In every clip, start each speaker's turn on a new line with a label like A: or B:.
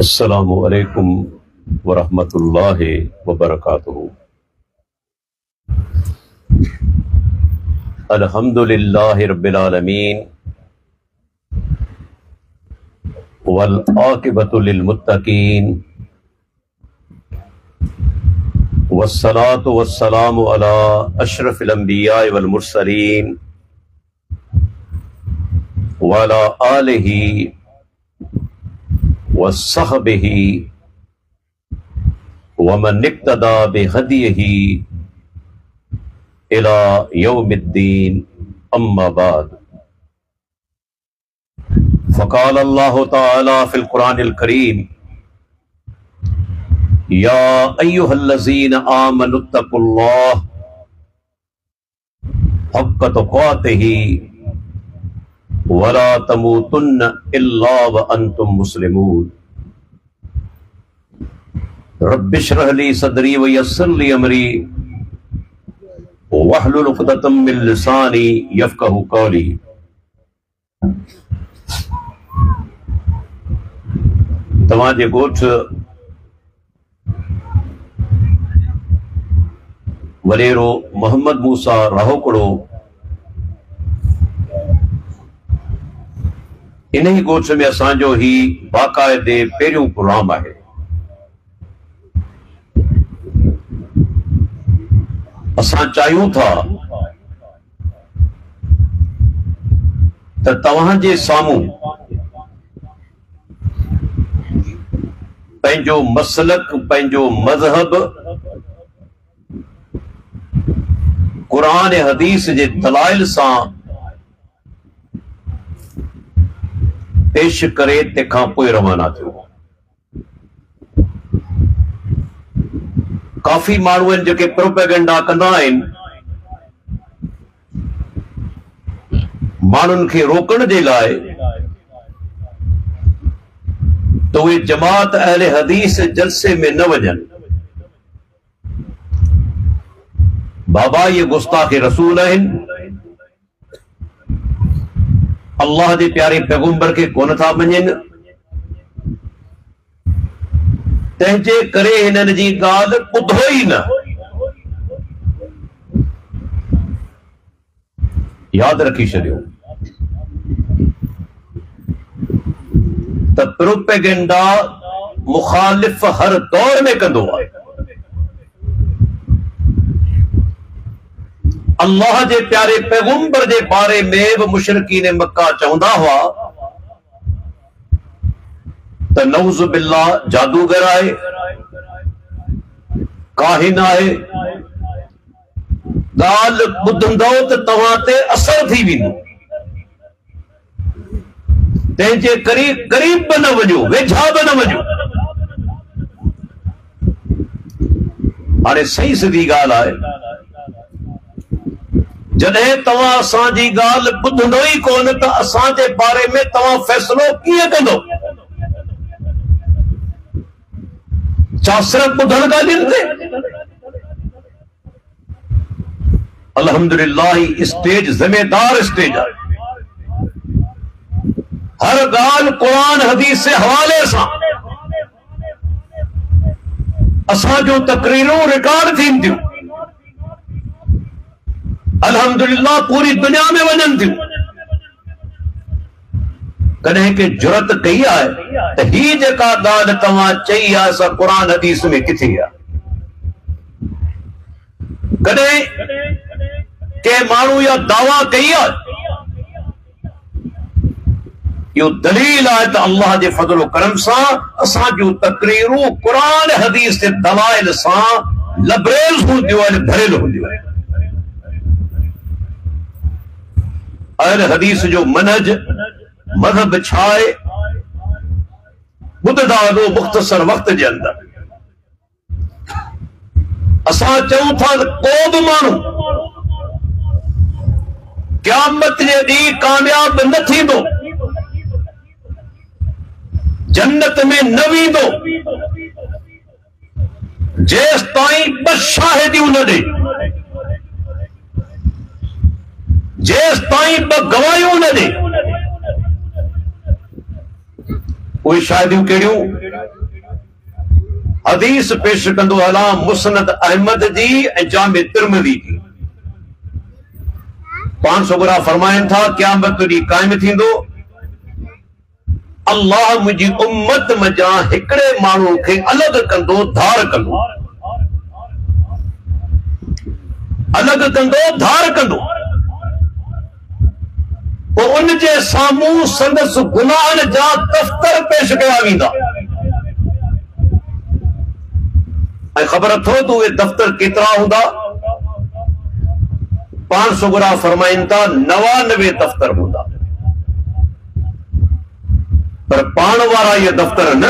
A: अस्सलामु अलैकुम वरहमतुल्लाहि वबरकातुहू। अल्हम्दुलिल्लाहि रब्बिल आलमीन वल आकिबतु लिल मुत्तकीन वस्सलातु वस्सलामु अला अशरफिल अंबिया वल मुरसलीन व अला आलिहि वस्सहबिही वमन इक्तदा बिहदिही इला यौमिद्दीन, अम्मा बाद। फ़क़ाल अल्लाहु तआला फ़िल क़ुरानिल करीम, या अय्युहल्लज़ीना आमनुत्तक़ुल्लाह हक़्क़ तुक़ातिही वला तमूतुन्न इल्ला व अंतुम मुस्लिमून। रब्बिश्रह ली सदरी व यस्सिर ली अमरी वहलुल उक़दतम मिन लिसानी यफ़क़हू क़ौली। तव्हांजे ॻोठ वॾेरो मोहम्मद मूसा राहोकड़ो इन ही ॻोठ में असांजो ही बाक़ाइदे पहिरियों प्रोग्राम आहे। असां चाहियूं था त तव्हांजे साम्हूं पंहिंजो मसलक, पंहिंजो मज़हब क़ुरान ऐं हदीस जे दलाइल सां पेश करे तंहिंखां पोइ रवाना थियो। काफ़ी माण्हू आहिनि जेके प्रोपेगेंडा कंदा आहिनि माण्हुनि खे रोकण जे लाइ, त उहे जमात अहले हदीस जलसे में न वञनि। बाबा ये गुस्ताख़ रसूल आहिनि, अल्लाह जे प्यारे पैगंबर खे कोन था मञनि, तंहिंजे करे हिननि जी ॻाल्हि ॿुधो ई न। यादि रखी छॾियो त प्रोपेगेंडा मुखालिफ़ हर दौर में कंदो आहे। अल्लाह जे प्यारे पैगंबर जे बारे में बि मुशरिकीन मक्का चवंदा हुआ त नऊज़ बिल्लाह जादूगर आहे, काहिन आहे। ॻाल्हि ॿुधंदो त तव्हां ते असर थी वेंदो, तंहिंजे करीब बि न वञो, वेझा बि न वञो। हाणे सही सिधी ॻाल्हि आहे, जॾहिं तव्हां असांजी ॻाल्हि ॿुधंदो ई कोन त असांजे बारे में तव्हां फ़ैसिलो कीअं कंदो? छा सिर्फ़ ॿुधण ॻाल्हियुनि ते? अल्हम्दुलिल्लाह स्टेज ज़िम्मेदार स्टेज आहे। हर ॻाल्हि क़ुरान हदीस जे हवाले सां असांजूं तकरीरूं रिकॉर्ड थींदियूं, अल्हम्दुलिल्लाह पूरी दुनिया में वञनि थियूं। कॾहिं के जुरत कई आहे त ही जेका ॻाल्हि तव्हां चई आहे सा क़ुरान हदीस में किथे आहे? कॾहिं के माण्हू या दावा कई आहे? इहो दलील आहे त अल्लाह जे फज़ल करम सां असांजूं तकरीरूं क़ुरान हदीस जे दलाइल सां लबरेज़ हूंदियूं आहिनि, भरियल हूंदियूं आहिनि। अहले हदीस जो मनहज मज़हब छा आहे? ॿुधंदा वञो मुख़्तसर वक़्त जे अंदर। असां चऊं था त को बि माण्हू क़यामत जे ॾींहुं कामयाब न थींदो, जन्नत में न वेंदो जेसि ताईं ॿ शाहिदियूं न ॾे। जेस ताईं ब गवाहियूं न ॾे। उहे शायदियूं कहिड़ियूं? हदीस पेश कंदो हलां मुस्नद अहमद जी ऐं जामे तिरमिज़ी जी। पाण सोगरा फरमाइनि था क़यामत ॾींहुं क़ाइम थींदो, अल्लाह मुंहिंजी उम्मत मजां हिकिड़े माण्हू खे अलॻि कंदो, धार कंदो, अलॻि कंदो, धार कंदो। पोइ उन जे साम्हूं संदसि गुनाहनि जा दफ़्तर पेश कया वेंदा। ऐं ख़बर अथव त उहे दफ़्तर केतिरा हूंदा? पाण सोगरा फरमाइनि था 99 दफ़्तर हूंदा। पर पाण वारा ये दफ़्तर न,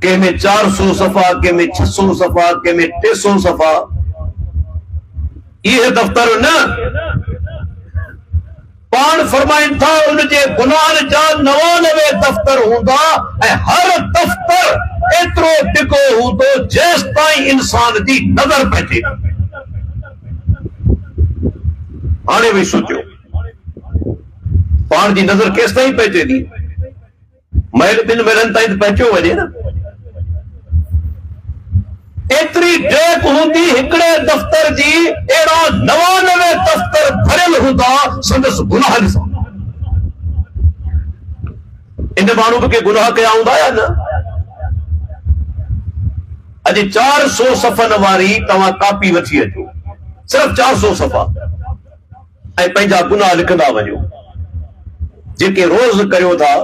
A: कंहिंमें 400 सफ़ा, कंहिंमें 600 सफ़ा, कंहिंमें 300 सफ़ा। इहे दफ़्तर न, पाण फरमाइनि था उनजे गुनाहनि जा 99 दफ़्तर हूंदा ऐं हर दफ़्तर एतिरो डिघो हूंदो जेस ताईं इंसान जी नज़र पइजे। हाणे भई सोचियो, पाण जी नज़र केस ताईं पइजे थी? महल 2 महलनि ताईं पहुचियो वञे न। एतिरी डेक हूंदी हिकिड़े दफ़्तर जी, अहिड़ा 99 दफ़्तर भरियल हूंदा संदसि गुनाहनि सां। इन माण्हू बि के गुनाह कया हूंदा या न? अॼु 400 सफ़नि वारी तव्हां कापी वठी अचो, सिर्फ़ 400 सफ़ा, ऐं पंहिंजा गुनाह लिखंदा वञो जेके रोज़ करियो था।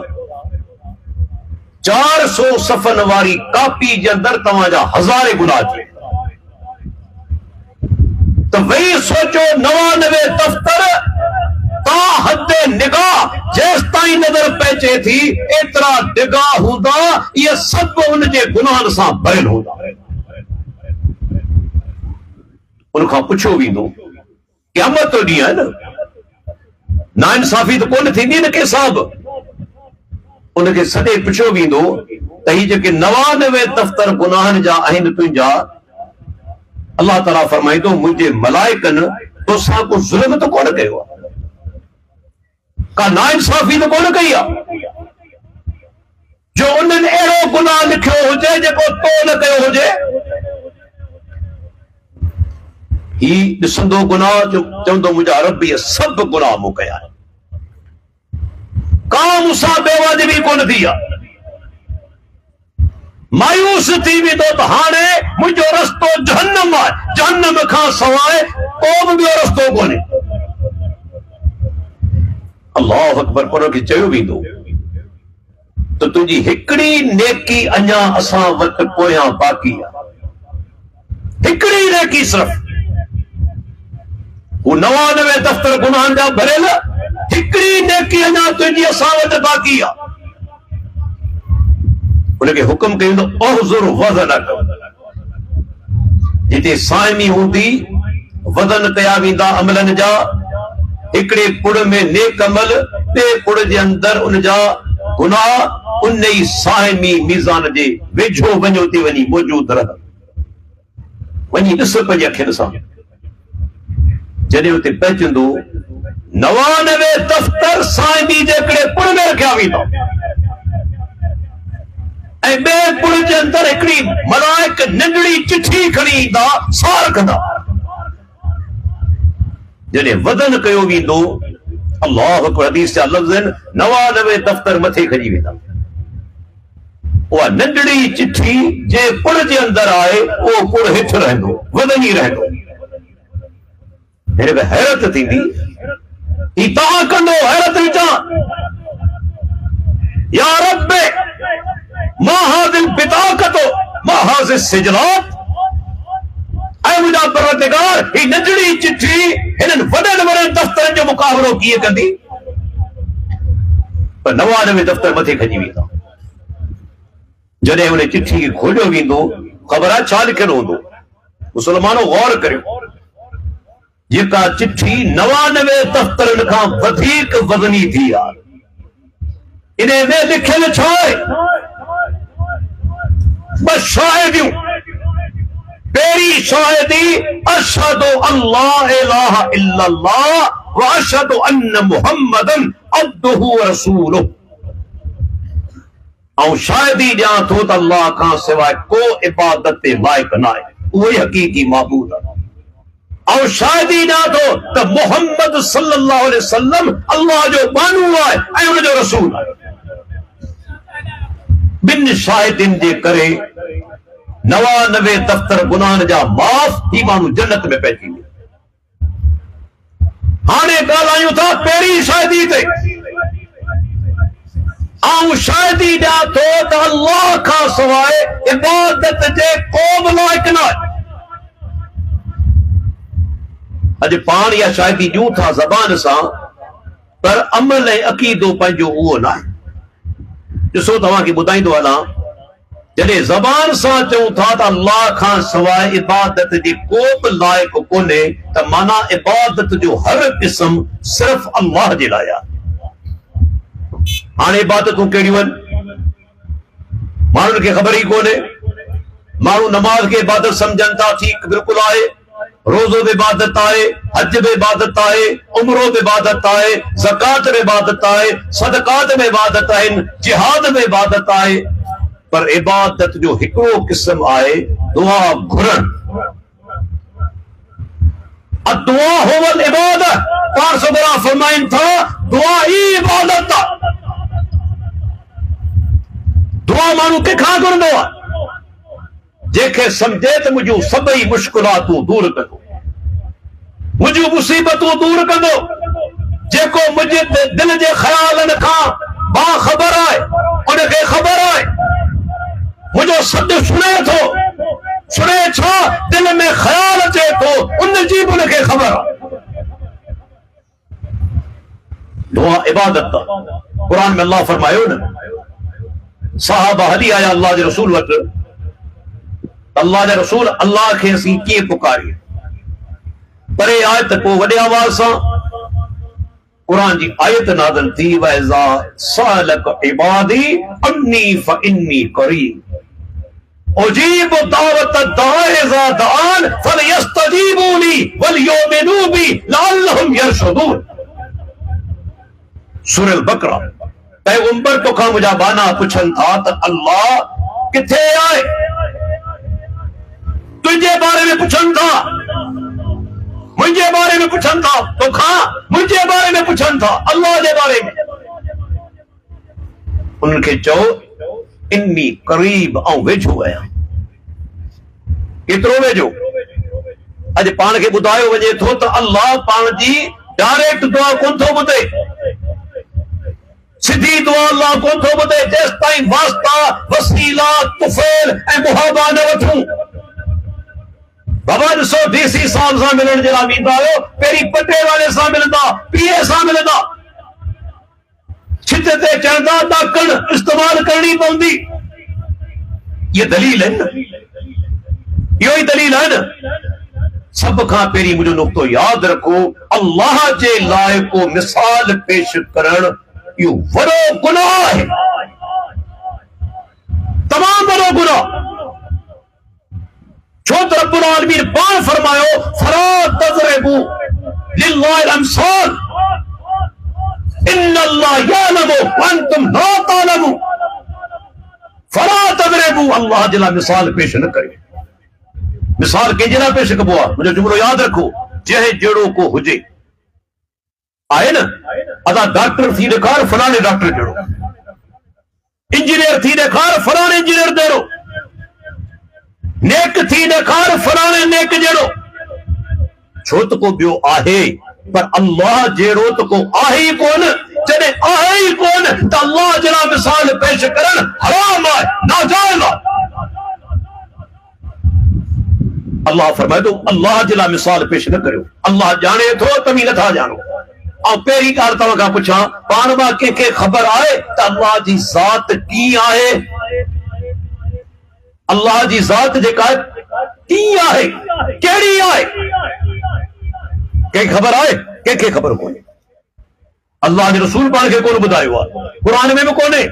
A: 400 सफ़नि वारी कापी जे अंदरि तव्हांजा हज़ारे गुनाह अचे। त वेही सोचो 99 दफ़्तर ता हद निगाह जेस ताईं नज़र पइजे थी एतिरा डिघा हूंदा, इहे सभु उन जे गुनाहनि सां भरियल हूंदा। उनखां पुछियो वेंदो, क़यामत जो ॾींहुं आहे न, नाइंसाफ़ी त कोन थींदी न के साहब। उनखे सॼे पुछियो वेंदो त ही जेके 99 दफ़्तर गुनाहनि जा आहिनि तुंहिंजा, अल्लाह ताला फरमाईंदो मुंहिंजे मलाइकनि तोसां को ज़ुल्म त कोन कयो आहे, का नाइंसाफ़ी त कोन कई आहे जो उन्हनि अहिड़ो गुनाह लिखियो हुजे जेको तो न कयो हुजे। ही ॾिसंदो गुनाह चवंदो मुंहिंजा रब इहे सभु गुनाह मूं कया आहिनि, का मूंसां बेवाजिबी कोन थी आहे। मायूस थी वेंदो त हाणे मुंहिंजो रस्तो जहन्नम आहे, जहन्नम खां सवाइ को बि ॿियो रस्तो कोन्हे। अल्लाहु अकबर। पर खे चयो वेंदो त तुंहिंजी हिकिड़ी नेकी अञा असां वटि पोयां बाक़ी आहे, हिकिड़ी नेकी सिर्फ़। वो 99 दफ़्तर गुनाहनि जा भरियल, हिकिड़ी नेकी अञा तुंहिंजी असां वटि बाक़ी आहे। उनखे हुकुम कयो ओहज़ुर वज़नक, जिते साइमी हूंदी वज़न कया वेंदा अमलनि जा। हिकिड़े पुड़ में नेक अमल, ॿिए पुड़ जे अंदरि उन जा गुनाह, उन ई साइमी मीज़ान जे वेझो वञो ते वञी मौजूद रह। वञी ॾिस पंहिंजी अखियुनि सां, जॾहिं उते पहुचंदो 99 दफ़्तर साइमी जे हिकिड़े पुड़ में रखिया वेंदा ऐं ॿिए पुड़ जे अंदरि हिकिड़ी मलाइक नंढड़ी चिठी खणी ईंदा, साह रखंदा। जॾहिं वज़न कयो वेंदो, अल्लाहु अकबर, हदीस जा लफ़्ज़ आहिनि, 99 दफ़्तर मथे खणी वेंदा। उहा नंढड़ी चिठी जे पुड़ जे अंदरि आहे, उहो पुड़ हेठि रहंदो, वज़न ई रहंदो। हिन खे हैरत थींदी, ही तव्हां कंदो, हैरत विचां या रब मा हाज़िल बिताक़तो मा हाज़िल सिजलात। ऐं मुंहिंजा परवरदिगार, ही नंढड़ी चिठी हिननि वॾनि वॾनि दफ़्तरनि जो मुक़ाबलो कीअं कंदी? पर 99 दफ़्तर मथे खणी वेंदा। जॾहिं उन चिठी खे खोलियो वेंदो, ख़बर आहे छा लिखियलु हूंदो? मुस्लमानो गौर करियो, जेका चिठी 99 दफ़्तरनि खां वधीक वज़नी थी आहे, इन में लिखियलु छा आहे? ॿ शाहिदियूं, पेरी शाहिदी अशहदु अल्लाह इलाहा इल्लल्लाह व अशहदु अन्न मुहम्मदन अब्दुहु व रसूलुहु। ऐं शाहिदी ॾियां थो त अल्लाह खां सवाइ को इबादत ते लाइक़ न आहे, उहो ई हक़ीक़ी माबूद आहे। ऐं शाहिदी ॾियां थो त मुहम्मद सल्लल्लाहु अलैहि वसल्लम अल्लाह जो बानू आहे ऐं उन जो रसूल आहे। ॿिनि शाहिदिन जे करे 99 दफ़्तर गुनाहनि जा माफ़, ही माण्हू जन्नत में पइजी वियो। हाणे ॻाल्हायूं था पहिरीं शाहिदी ते। ऐं शाहिदी ॾियां थो त अल्लाह खां सवाइ इबादत जे को बि लाइक़ न आहे। अॼु पाण इहा शाहिदी ॾियूं था ज़बान सां, पर अमल ऐं अक़ीदो पंहिंजो उहो न आहे। ॾिसो तव्हांखे ॿुधाईंदो हलां, जॾहिं ज़बान सां चऊं था त अल्लाह खां सवाइ इबादत जी को बि लाइक़ कोन्हे, त माना इबादत जो हर क़िस्म सिर्फ़ अल्लाह जे लाइ आहे। हाणे इबादतूं कहिड़ियूं आहिनि माण्हुनि खे ख़बर ई कोन्हे। माण्हू नमाज़ खे इबादत सम्झनि था, ठीक बिल्कुलु आहे। रोज़ो बि इबादत आहे, हज बि इबादत आहे, उमरो बि इबादत आहे, ज़कात बि इबादत आहे, सदक़ात में इबादत आहिनि, जिहाद में इबादत आहे। पर इबादत जो हिकिड़ो क़िस्म आहे दुआ घुरण। दुआ हुवल इबादत, पाण सदरा फरमाइनि था दुआ ई इबादत आहे। दुआ माण्हू कंहिंखां घुरंदो आहे? जंहिंखे सम्झे त मुंहिंजूं सभई मुश्किलातूं दूर कंदो, मुंहिंजूं मुसीबतूं दूर कंदो, जेको मुंहिंजे दिल जे ख़यालनि खां बाख़बर आहे, उनखे ख़बर आहे मुंहिंजो सॾु सुणे थो, सुणे छा दिल में ख़याल अचे थो, उनजी बि उनखे ख़बर आहे। दुआ इबादत आहे। क़ुरान में अल्लाह फरमायो न, साहबा हली आया अल्लाह जे रसूल वटि। अल्लाह जा रसूल, अल्लाह खे असीं कीअं पुकारियूं? परे आयत पोइ वॾे आवाज़ सां क़ुरान जी आयत नाज़िल थी, वइज़ा सअलक इबादी अन्नी फइन्नी क़रीब उजीब दावत दाइ इज़ा दआन फलयस्तजीबू ली वलयुमिनू बी लअल्लहुम यरशुदून। सूरह अल-बकरा। पैगंबर तोखां मुंहिंजा बाना पुछनि था त अल्लाह किथे आहे? तुंहिंजे बारे में पुछनि था, मुंहिंजे बारे में पुछनि था, तोखां मुंहिंजे बारे में पुछनि था, अल्लाह जे बारे में। उनखे चओ इन्नी क़रीब, ऐं वेझो आहियां। केतिरो वेझो? अॼु पाण खे ॿुधायो वञे थो त अल्लाह पाण जी डायरेक्ट दुआ कोन थो ॿुधे, सिधी दुआ अल्लाह कोन थो ॿुधे जेसि ताईं वास्ता, वसीला, तुफ़ैल ऐं मुहाबा न वठूं। बाबा ॾिसो, डीसी साहब सां मिलण जे लाइ वेंदा आहियो, पहिरीं पटे वारे सां मिलंदा, पीए सां मिलंदा, छित ते चढ़ंदा, ॾाकण इस्तेमाल करणी पवंदी। ये दलील है न, इहो ई दलील आहे न। सब खां पहिरीं मुंहिंजो नुक़्तो यादि रखो, अल्लाह जे लाइ को मिसाल पेश करण इहो वॾो गुनाह आहे, तमामु वॾो गुनाह। छो त रब्बुल आलमीन पाण फरमायो, फला तज़रिबू लिल्लाहिल अमसाल इन्नल्लाह यअलमु व अंतुम ला तअलमून। फला तज़रिबू, अल्लाह जे लाइ मिसाल पेश न करियो। मिसाल कंहिंजे लाइ पेश कबो आहे? मुंहिंजो जुमिलो यादि रखो, जंहिं जहिड़ो को हुजे। आहे न, अदा डॉक्टर थी ॾेखार, फलाणे डॉक्टर जहिड़ो, इंजीनियर थी ॾेखार, फलाणे इंजीनियर जहिड़ो, नेक थी ॾेखार, फलाणे नेक जहिड़ो। छो त को ॿियो आहे, पर अल्लाह जहिड़ो त को आहे ई कोन। जॾहिं आहे ई कोन त अल्लाह जहिड़ा मिसाल पेश करण हराम आहे, नाजाइज़ आहे। अल्लाह फरमाए थो, अल्लाह जे लाइ मिसाल पेश न करियो। अल्लाह ॼाणे थो, तव्हीं नथा ॼाणो। ऐं पहिरीं ॻाल्हि तव्हां खां पुछां, पाण मां कंहिंखे ख़बर आहे त अल्लाह जी ज़ात कीअं आहे? अल्लाह जी ज़ात जेका आहे कीअं आहे, कहिड़ी आहे? कंहिंखे ख़बर आहे? कंहिंखे ख़बर कोन्हे। अल्लाह जे रसूल पाण खे कोन ॿुधायो आहे, क़ुरान में बि कोन्हे।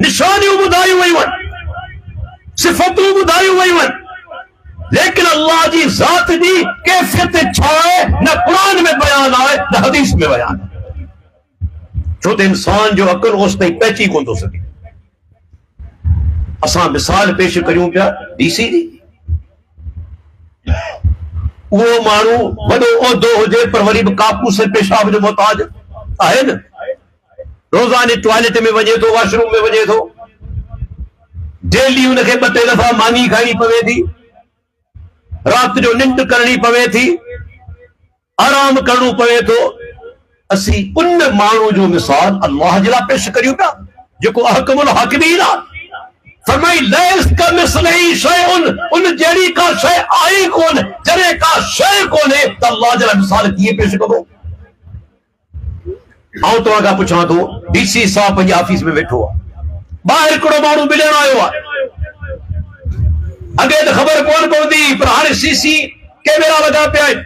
A: निशानियूं ॿुधायूं वयूं आहिनि, सिफ़तूं ॿुधायूं वयूं आहिनि, लेकिन अल्लाह जी ज़ात जी कैफियत छा है न कुरान में बयान आए न हदीस में बयान है। छो तो इंसान जो अकुल उस ताईं पहुची कोन थो सघे। असां मिसाल पेश करियूं पिया डीसी जी, वो माण्हू वॾो उहिदो हुजे पर वरी बि काकूस पेशाब जो मोहताज आहे न। रोज़ाने टॉयलेट में वञे थो, वॉशरूम में वञे थो, डेली उनखे 2-3 दफ़ा मानी खाइणी पवे थी, रात जो निंड करनी पवे थी, आराम करणो पवे थो। असी उन माण्हू जो मिसाल अल्लाह जे लाइ पेश करियूं पिया जेको अहकमुल हाकिमीन आहे। फरमाई लैस कमिस्लिही शैउन, उन जहिड़ी का शइ आई कोन, जॾहिं का शइ कोन्हे त अल्लाह जे लाइ मिसाल कीअं पेश कबो। आउं तव्हां खां पुछां थो, डीसी साहब पंहिंजे ऑफिस में वेठो आहे, ॿाहिरि हिकिड़ो माण्हू मिलण आयो आहे। अॻे त ख़बर कोन पवंदी पर हाणे सीसी कैमरा लॻा पिया आहिनि,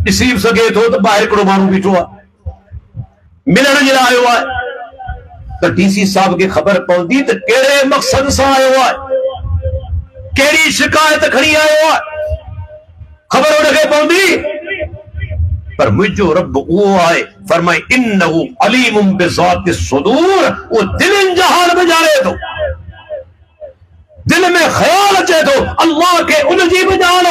A: ॾिसी बि सघे थो त ॿाहिरि हिकिड़ो माण्हू बीठो आहे मिलण जे लाइ आयो आहे। त डीसी साहब खे ख़बर पवंदी त कहिड़े मक़सद सां आयो आहे, कहिड़ी शिकायत खणी आयो आहे, ख़बर उनखे पवंदी। पर मुझो रब वो आए, फरमाए इन्नहु अलीमुम बिज़ाति सुदूर, वो दिलनि जा हाल में जाने तो, दिल में ख्याल अचे तो अल्लाह के उनजी भी ॼाण।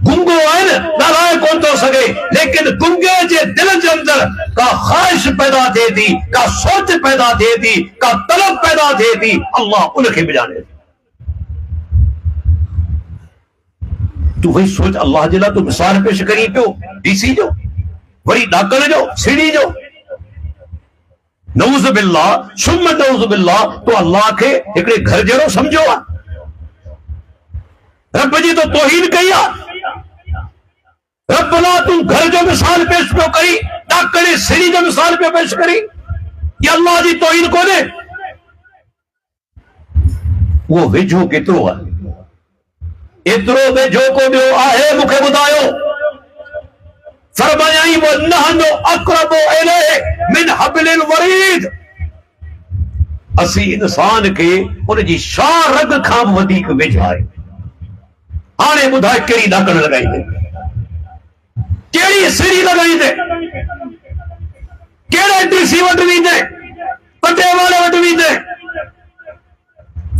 A: गुंगो है न, ॻाल्हाए कोन थो सघे, लेकिन गुंगे जे दिल जे अंदर का ख्वाहिश पैदा थिए थी, का सोच पैदा थिए थी, का तलब पैदा थिए थी, अल्लाह उनखे भी जाने। तू वही सोच, अल्लाह जे लाइ तू मिसाल पेश करी पियो डीसी जो, वरी ॾाकण जो, सीढ़ी जो। नऊज़ बिल्लाह सुम्म नऊज़ बिल्लाह, तो अल्लाह के हिकिड़े घर जहिड़ो समझो आहे। रब जी तो तौहीन कई आहे। रब ला तू घर जो मिसाल पेश पियो करी, ॾाकणे सीढ़ी जो मिसाल पियो पेश करी, ये अल्लाह जी तौहीन कोन्हे। वो वेझो केतिरो आहे, एतिरो वेझो को ॿियो आहे मूंखे ॿुधायो। फरमायाई वो नहनु अक़रबु इलैहि मिन हब्लिल वरीद, असी इंसान खे उनजी शाह रग खां बि वधीक वेझा आहे। हाणे ॿुधाए कहिड़ी ॾाकण लॻाईंदे, कहिड़ी सीढ़ी लॻाईंदे, कहिड़े डीसी वटि वेंदे, पटे वाले वटि वेंदे।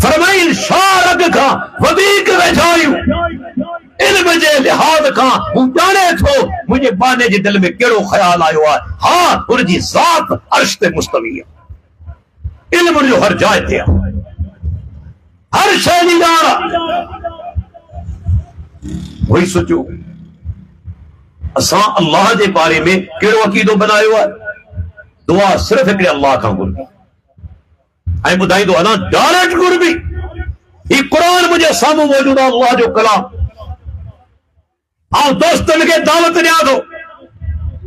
A: फरमाई शाह रग खां वधीक वेझा आहियूं। इल्म जे लिहाज़ खां हू ॼाणे थो मुंहिंजे बाने जे दिल में कहिड़ो ख़्याल आयो आहे। हाँ, उनजी ज़ात अर्श ते मुस्तवी आहे, इल्म उनजो हर जाइ ते आहे, हर शइ जी ॼाण आहे। वही सोचो असां अल्लाह जे बारे में कहिड़ो अक़ीदो बनायो आहे। दुआ सिर्फ़ हिकिड़े अल्लाह खां घुरबी ऐं ॿुधाईंदो अञा डायरेक्ट घुरबी। ही क़ुरान मुंहिंजे साम्हूं मौजूद आहे, अल्लाह जो कलाम। ऐं दोस्तनि खे दावत ॾियां थो,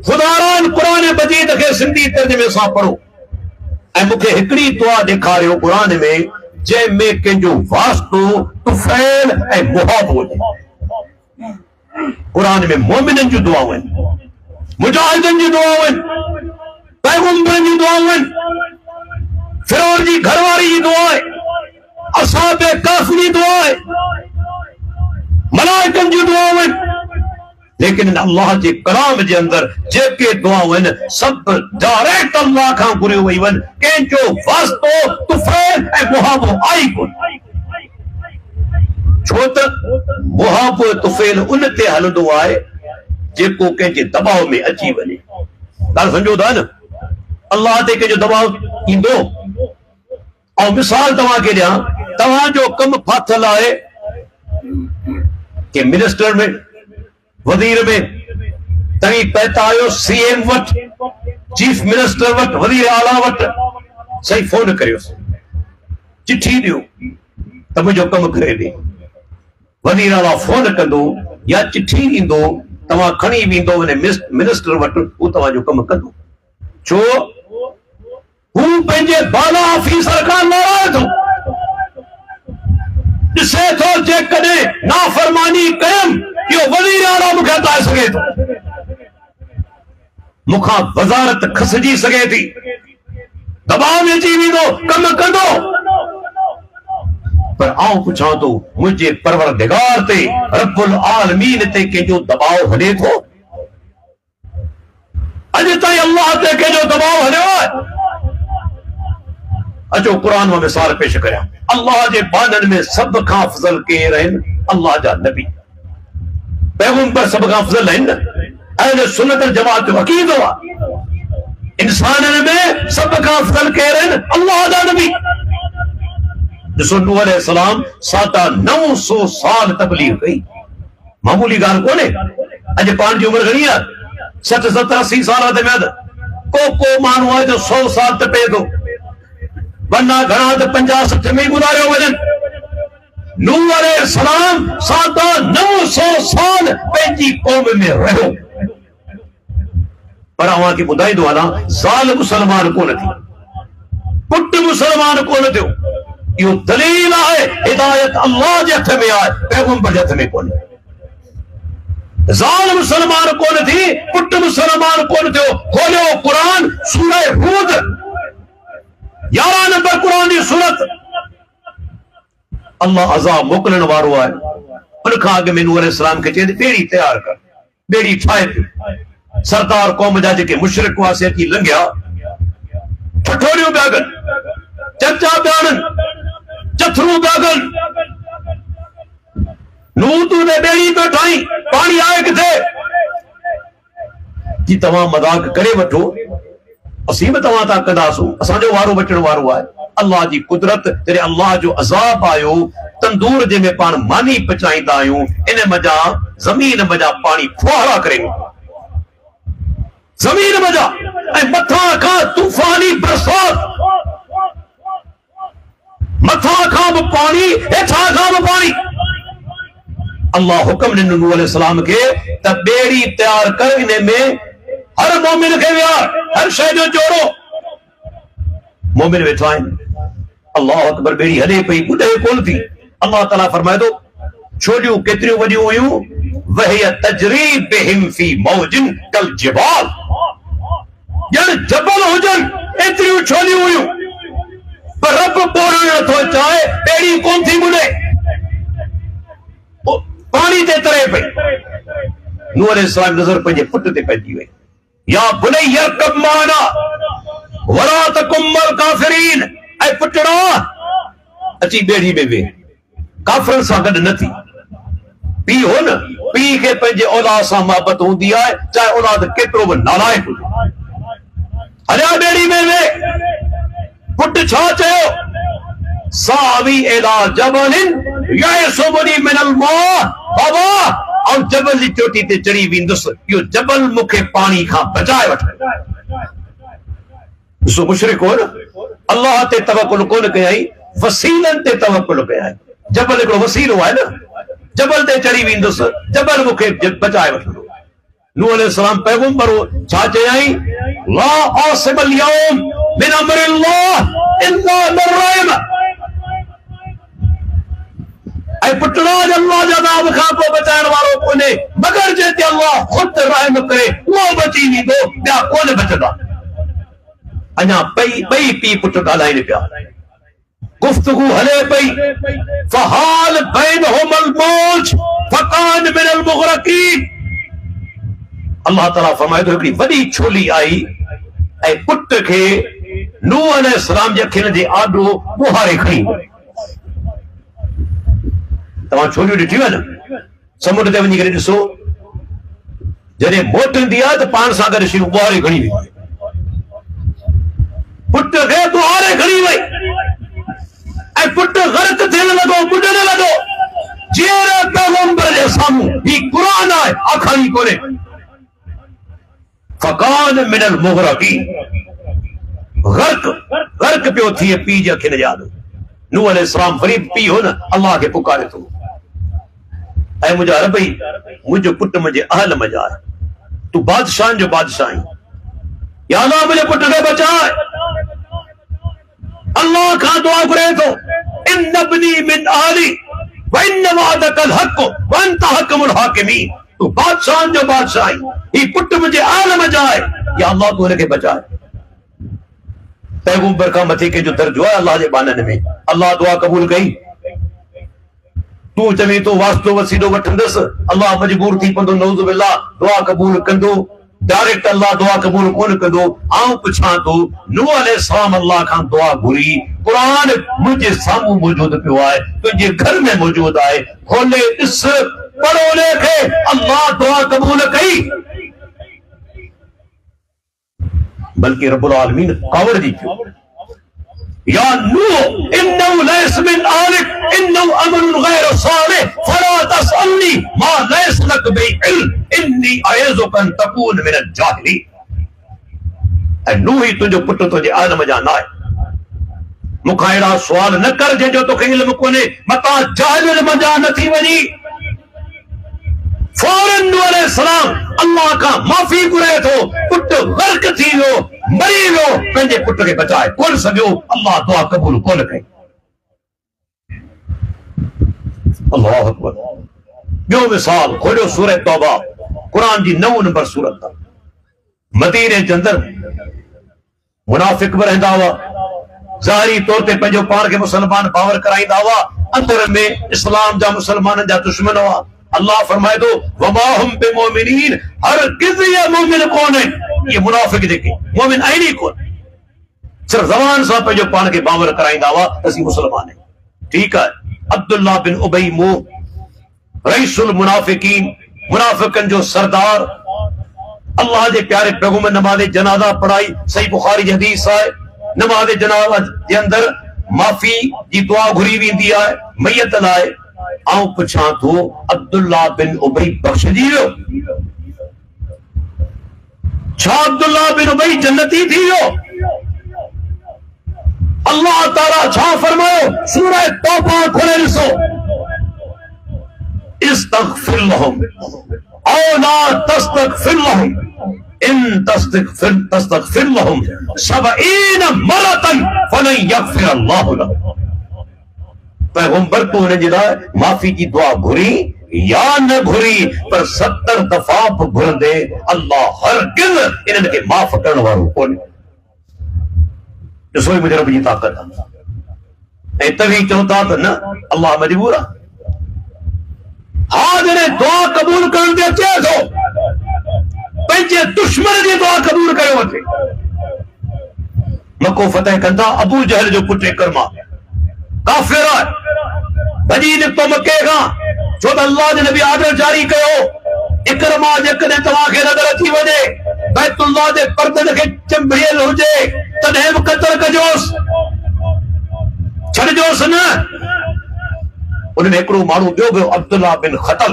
A: ख़ुदारान क़ुरान मजीद खे सिंधी तर्जुमे सां पढ़ो ऐं मूंखे हिकिड़ी दुआ ॾेखारियो क़ुरान में जंहिंमें कंहिंजो वास्तो तुफ़ैल ऐं मुहाब हुजे। क़ुरान में मोमिननि जूं दुआऊं आहिनि, मुजाहिदनि जूं दुआऊं आहिनि, पैगंबरनि जूं दुआऊं आहिनि, फिरौन जी घरवारी जी दुआ आहे, असहाबे कहफ जी दुआ आहे, मलाइकनि जूं दुआऊं आहिनि। लेकिन अल्लाह जे कलाम जे अंदर जेके दुआऊं आहिनि सभु डायरेक्ट अल्लाह खां घुरियो वयूं आहिनि, कंहिंजो वास्तो तुफ़ैल ऐं मुहाबो आई कोन। छो त मुहाबो तुफ़ैल उन ते हलंदो आहे जेको कंहिंजे दबाव में अची वञे। ॻाल्हि सम्झो था न, अल्लाह ते कंहिंजो दबाव ईंदो। ऐं मिसाल तव्हांखे ॾियां, तव्हांजो कमु फाथल आहे कि मिनिस्टर में, वज़ीर में, तव्हीं पहुता आहियो सीएम वटि, चीफ मिनिस्टर वटि, वज़ीर आला वटि, सही फोन करियोसि, चिठी ॾियो त मुंहिंजो कमु करे ॾे। वज़ीर आला फोन कंदो या चिठी ॾींदो, तव्हां खणी वेंदो वञे मिनिस्टर वटि, हू तव्हांजो कमु कंदो। छो? हू पंहिंजे बाला ऑफिसर खां नाराज़ हो, ॾिसे थो जेकॾहिं नाफ़रमानी कयमि इहो वज़ीर आला मूंखे हटाए सघे थो, मूंखां वज़ारत खसिजी सघे थी, दबाव में अची वेंदो, कमु कंदो। पर आऊं पुछां तो मुझे परवरदिगार ते रब्बुल आलमीन ते केजो दबाव हले थो? अॼु ताईं अल्लाह ते केजो दबाव हलियो आहे? अचो कुरान में मिसाल पेश करियां। अल्लाह जे बाननि में सब खां अफज़ल केर आहिनि? अल्लाह जा नबी पैगंबर सब खां अफज़ल आहिनि न। अहले सुन्नत वल जमात जो अकीदो आहे इंसाननि में सब खां अफज़ल केर आहिनि? अल्लाह जा नबी। ॾिसो नूह अलैहिस्सलाम 950 साल तबलीग कई, मामूली ॻाल्हि कोन्हे। अॼु पाण जी उमिरि घणी आहे? 60 70 80 साल ते में को माण्हू आहे जो 100 साल ते पए थो, वरना घणा त 50 60 में गुज़ारियो वञनि। नूह अलैहिस्सलाम 950 साल पंहिंजी क़ौम में रहियो, पर अव्हां खे ॿुधाईंदो आहियां ज़ाल मुसलमान कोन थी, पुट मुसलमान कोन थियो। इहो दलील आहे हिदायत अल्लाह जे हथ में आहे, पैगंबर जे हथ में कोन्हे। ज़ाल मुसलमान कोन थी, पुट मुसलमान कोन थियो। खोलियो कुरान सूरह हूद 11 नंबर कुरान जी सूरत। अल्लाह अज़ाब मोकिलण वारो आहे। उन खां अॻु में नूह अलैहिस्सलाम खे चए ॿेड़ी तैयार कर, ॿेड़ी ठाहे पियो। सरदार क़ौम जा जेके मुशरिक हुआ से अची लंघिया, ठठोरियूं पिया कनि, चर्चा पिया हणनि, चथरू पिया कनि। नूह तूं ने ॿेड़ी पियो ठाहीं, पाणी आहे किथे? जी तव्हां मज़ाक करे वठो, असीं बि तव्हां तां कंदासूं, असांजो वारो बचण वारो आहे। अल्लाह जी कुदरत, जॾहिं अल्लाह जो अज़ाब आयो, तंदूर जे में पाण मानी पचाईंदा आहियूं, इन मजा ज़मीन मजा पाणी फुहारा करे ज़मीन मजा, ऐं मथां खां तूफ़ानी बरसात, मथां खां बि पाणी, हेठां खां बि पाणी। अल्लाह हुक्म ॾिनो नूह अलैहिस्सलाम खे त ॿेड़ी तैयार कर, इन में हर मोमिन खे विहार, हर शइ जो जोड़ो। मोमिन वेठा आहिनि, अल्लाह अकबर, ॿेड़ी हले पई, ॿुधे कोन थी। अल्लाह ताला फरमाए थो छोलियूं केतिरियूं वॾियूं हुयूं, वहिय तजरी बिहिम फी मौजिन कल जिबाल, ॼण जबल हुजनि एतिरियूं छोलियूं हुयूं, पर रब बोलण नथो चाहे, ॿेड़ी कोन थी ॿुधे, पानी ते तरे पई। नूह अलैहिस्सलाम नज़र पंहिंजे पुट ते पइजी वई। या बुनैया यरकब माना वला तकुम मल काफिरीन, ऐं पुटड़ा अची ॿेड़ी में वेह, काफ़िरनि सां गॾु न थी। पीउ हो न, पीउ खे पंहिंजे औलाद सां मोहबत हूंदी आहे, चाहे औलाद केतिरो बि नालाइक हुजे। हलिया ॿेड़ी में वेह। पुट छा चयो? सावी इला जबलिन यसुबनी मिनल मां, बाबा और जबल जी चोटी ते चढ़ी वेंदुसि, इहो जबल मूंखे पाणी खां बचाए वठे। ॾिसो मुशरिक हो न, अल्लाह ते तवक्कुल कोन कयई, वसीलनि ते तवक्कुल कयई। जबल हिकिड़ो वसीलो आहे न, जबल ते चढ़ी वेंदुसि, जबल मूंखे बचाए वठंदो। नूह अलैहिस्सलाम पैगंबर हो, छा चयई? ला आसिमल यौम मिन अम्रिल्लाह इल्ला मन रहिम। ऐं पुटड़ा अल्लाह जा नाम खां पोइ बचाइण वारो कोन्हे, मगर जे ते अल्लाह खुद रहम करे उहो बची वेंदो, ॿिया कोन बचंदा। अञा ॿई पीउ पुट ॻाल्हाइनि पिया, गुफ्तगू हले पई। फहाल बैनहुमल मौज फकान मिनल मुग़रक़ीन। अल्लाह ताला फरमाए थो हिकिड़ी वॾी छोली आई ऐं पुट खे नूह अलैहिस्सलाम जे अखियुनि जे आॾो ॿुहारे खणी वई। तव्हां छोलियूं ॾिठियूं आहिनि? समुंड ते वञी करे ॾिसो, जॾहिं मोटंदी आहे त पाण सां गॾु शयूं ॿुहारे खणी वई। पुट खे ॿुहारे खणी वई ऐं पुट ग़र्क थियण लॻो, ॿुॾण लॻो। जीअं पैगंबर जे साम्हूं ही क़ुरान आहे, आखाणी कोन्हे। फकान मिनल मुग़रक़ीन, ग़र्क पियो थिए पीउ जे अखियुनि जे आॾो। नूह अलैहिस्सलाम ग़रीब पीउ हो न, अल्लाह खे पुकारे थो, ऐं मुंहिंजा रबई, मुंहिंजो पुट मुंहिंजे अहल में आहे, तूं बादशाहनि जो बादशाह आहीं, या अल्लाह मुंहिंजे पुट खे बचाए। अल्लाह खां दुआ घुरे थो, इन इब्नी मिन अहली व इन वअदकल हक़ व अंत हकमुल हाकिमीन। तूं बादशाहनि जो बादशाह आहीं, ही पुट मुंहिंजे अहल में आहे, या अल्लाह तूं हिनखे बचाए। पैगंबर खां मथे कंहिंजो दर्जो आहे अल्लाह जे बाननि में। अल्लाह दुआ क़बूल कई, तू चवी तो वास्तो वसीलो वठंदस, अल्लाह मजबूर थी पंदो, नऊज़ बिल्लाह दुआ कबूल कंदो, डायरेक्ट अल्लाह दुआ कबूल कोन कंदो। आऊं पुछां तो नूह अलैहिस्सलाम अल्लाह खां दुआ घुरी, कुरान मुझे सामू मौजूद पियो आहे, तुझे घर में मौजूद आहे, खोले ॾिस, पढ़ो लेखे, अल्लाह दुआ कबूल कई। बल्कि रब्बुल आलमीन कावड़ दी पियो, या नूह इन्नहु लैस मिन आलिक इन्नहु अमरुन गैर सालिह फला तसअलनी मा लैस लक बिइल्म इन्नी अयज़ुका अन तकून मिनल जाहिलीन। ऐं नूह ही तुंहिंजो पुटु तुंहिंजे आलम जा न आहे, मूंखां अहिड़ा सुवाल न कर जंहिंजो तोखे इल्म कोन्हे, मतां जाहिल मंझां न थी वञी। फौरन नूह अलैहिस्सलाम अल्लाह खां माफ़ी घुरे थो, पुटु गर्क थी वियो, मरी वियो, पंहिंजे पुट खे बचाए कोन सघियो, अल्लाह दुआ कबूल कोन कई। अल्लाहु अकबर। ॿियो मिसाल खोलियो सूरह तौबा, कुरान जी 9 नंबर सूरत आहे। मदीने जे अंदरि मुनाफिक बि रहंदा हुआ, ज़ाहिरी तौर ते पंहिंजो पाण खे मुसलमान बावर कराईंदा हुआ, अंदर में इस्लाम जा मुसलमाननि जा दुश्मन हुआ। अल्लाह फरमाए थो वमा हुम बिमुमिनीन, हरगिज़ ये मोमिन कोन आहिनि, ये मुनाफिक जेके मोमिन आहिनि ई कोन, सिर्फ ज़बान सां पंहिंजो पाण खे बावर कराईंदा हुआ असीं मुसलमान आहियूं। ठीकु आहे, अब्दुल्लाह बिन उबई मुह रईसुल मुनाफिकीन, मुनाफिकनि जो सरदार, अल्लाह जे प्यारे पैगंबर नमाज़ जनाज़ा पढ़ाई, सही बुखारी जी हदीस आहे, नमाज़ जनाज़ा जे अंदरि माफ़ी जी दुआ घुरी वेंदी आहे मैयत लाइ। आऊं पुछां थो अब्दुल्लाह बिन उबई बख़्शिजी वियो? छा अब्दुल्लाह बिन उबई जन्नती थी वियो? अल्लाह ताला छा फरमायो सूरह तौबा खोले ॾिसो, इस्तग़फिर लहुम औ ला तस्तग़फिर लहुम इन तस्तग़फिर लहुम 70 मरतन फलन यग़फिर अल्लाहु लहुम। पैगंबर तो उन्हनि जे लाइ माफ़ी जी दुआ घुरी या न घुरी, पर 70 दफ़ा बि घुरंदे अल्लाह हरगिज़ इन्हनि खे माफ़ करण वारो कोन्हे। ॾिसो मुंहिंजे रब जी ताक़त आहे। ऐं तव्हीं चओ था त न अल्लाह मजबूर आहे। हा जॾहिं दुआ कबूल करण ते अचे थो, पंहिंजे दुश्मन जी दुआ कबूल करे वठे। मको फतह कंदा अबू जहल जो पुटु इकरमा काफ़िर आहे, भॼी निकितो मके खां, छो त अल्लाह जे नबी आर्डर जारी कयो, इकरमा जेकॾहिं तव्हांखे नज़र अची वञे बैतुल्लाह जे परदनि खे चिंबिड़ियल हुजे तॾहिं बि क़त्ल कजोसि, छॾिजोसि न। उनमें हिकिड़ो माण्हू ॿियो बि अब्दुल्लाह बिन ख़तल,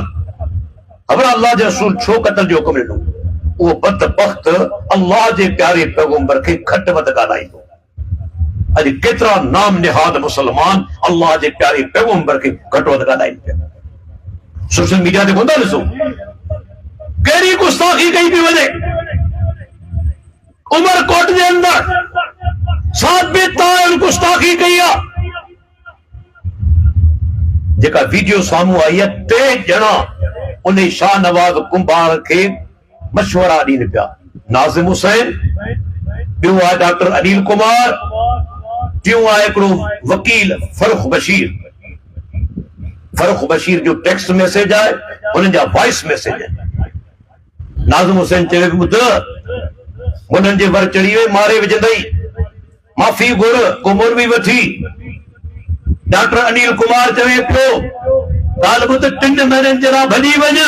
A: ख़बर अल्लाह जे रसूल छो क़त्ल जो हुकुम ॾिनो? उहो बदबख्त अल्लाह जे प्यारे पैगंबर खे घटि वधि ॻाल्हाईंदो। अॼु केतिरा नाम निहाद मुसलमान अल्लाह जे प्यारे पैगंबर खे घटि वधि ॻाल्हाइनि पिया। सोशल मीडिया ते कोन्ह था ॾिसो कहिड़ी गुस्ताखी कई पई वञे। उमरकोट जे अंदरि साबित गुस्ताखी कई आहे, जेका वीडियो साम्हूं आई आहे, 3 ॼणा उन शाह नवाज़ कुंभार खे मशवरा ॾीनि पिया। नाज़िम हुसैन, ॿियो आहे डॉक्टर अनिल कुमार, टियों आहे हिकिड़ो वकील फरुख बशीर। फरुख बशीर जो टेक्स्ट मैसेज आहे, उन्हनि जा वॉइस मैसेज आहिनि। नाज़िम हुसैन चवे ॿुध, उन्हनि जे वर चढ़ी वे मारे विझंदई, माफ़ी घुर, को मोरबी वठी। डॉक्टर अनिल कुमार चवे पियो ॻाल्हि ॿुध, 3 महीननि जे लाइ भॼी वञ।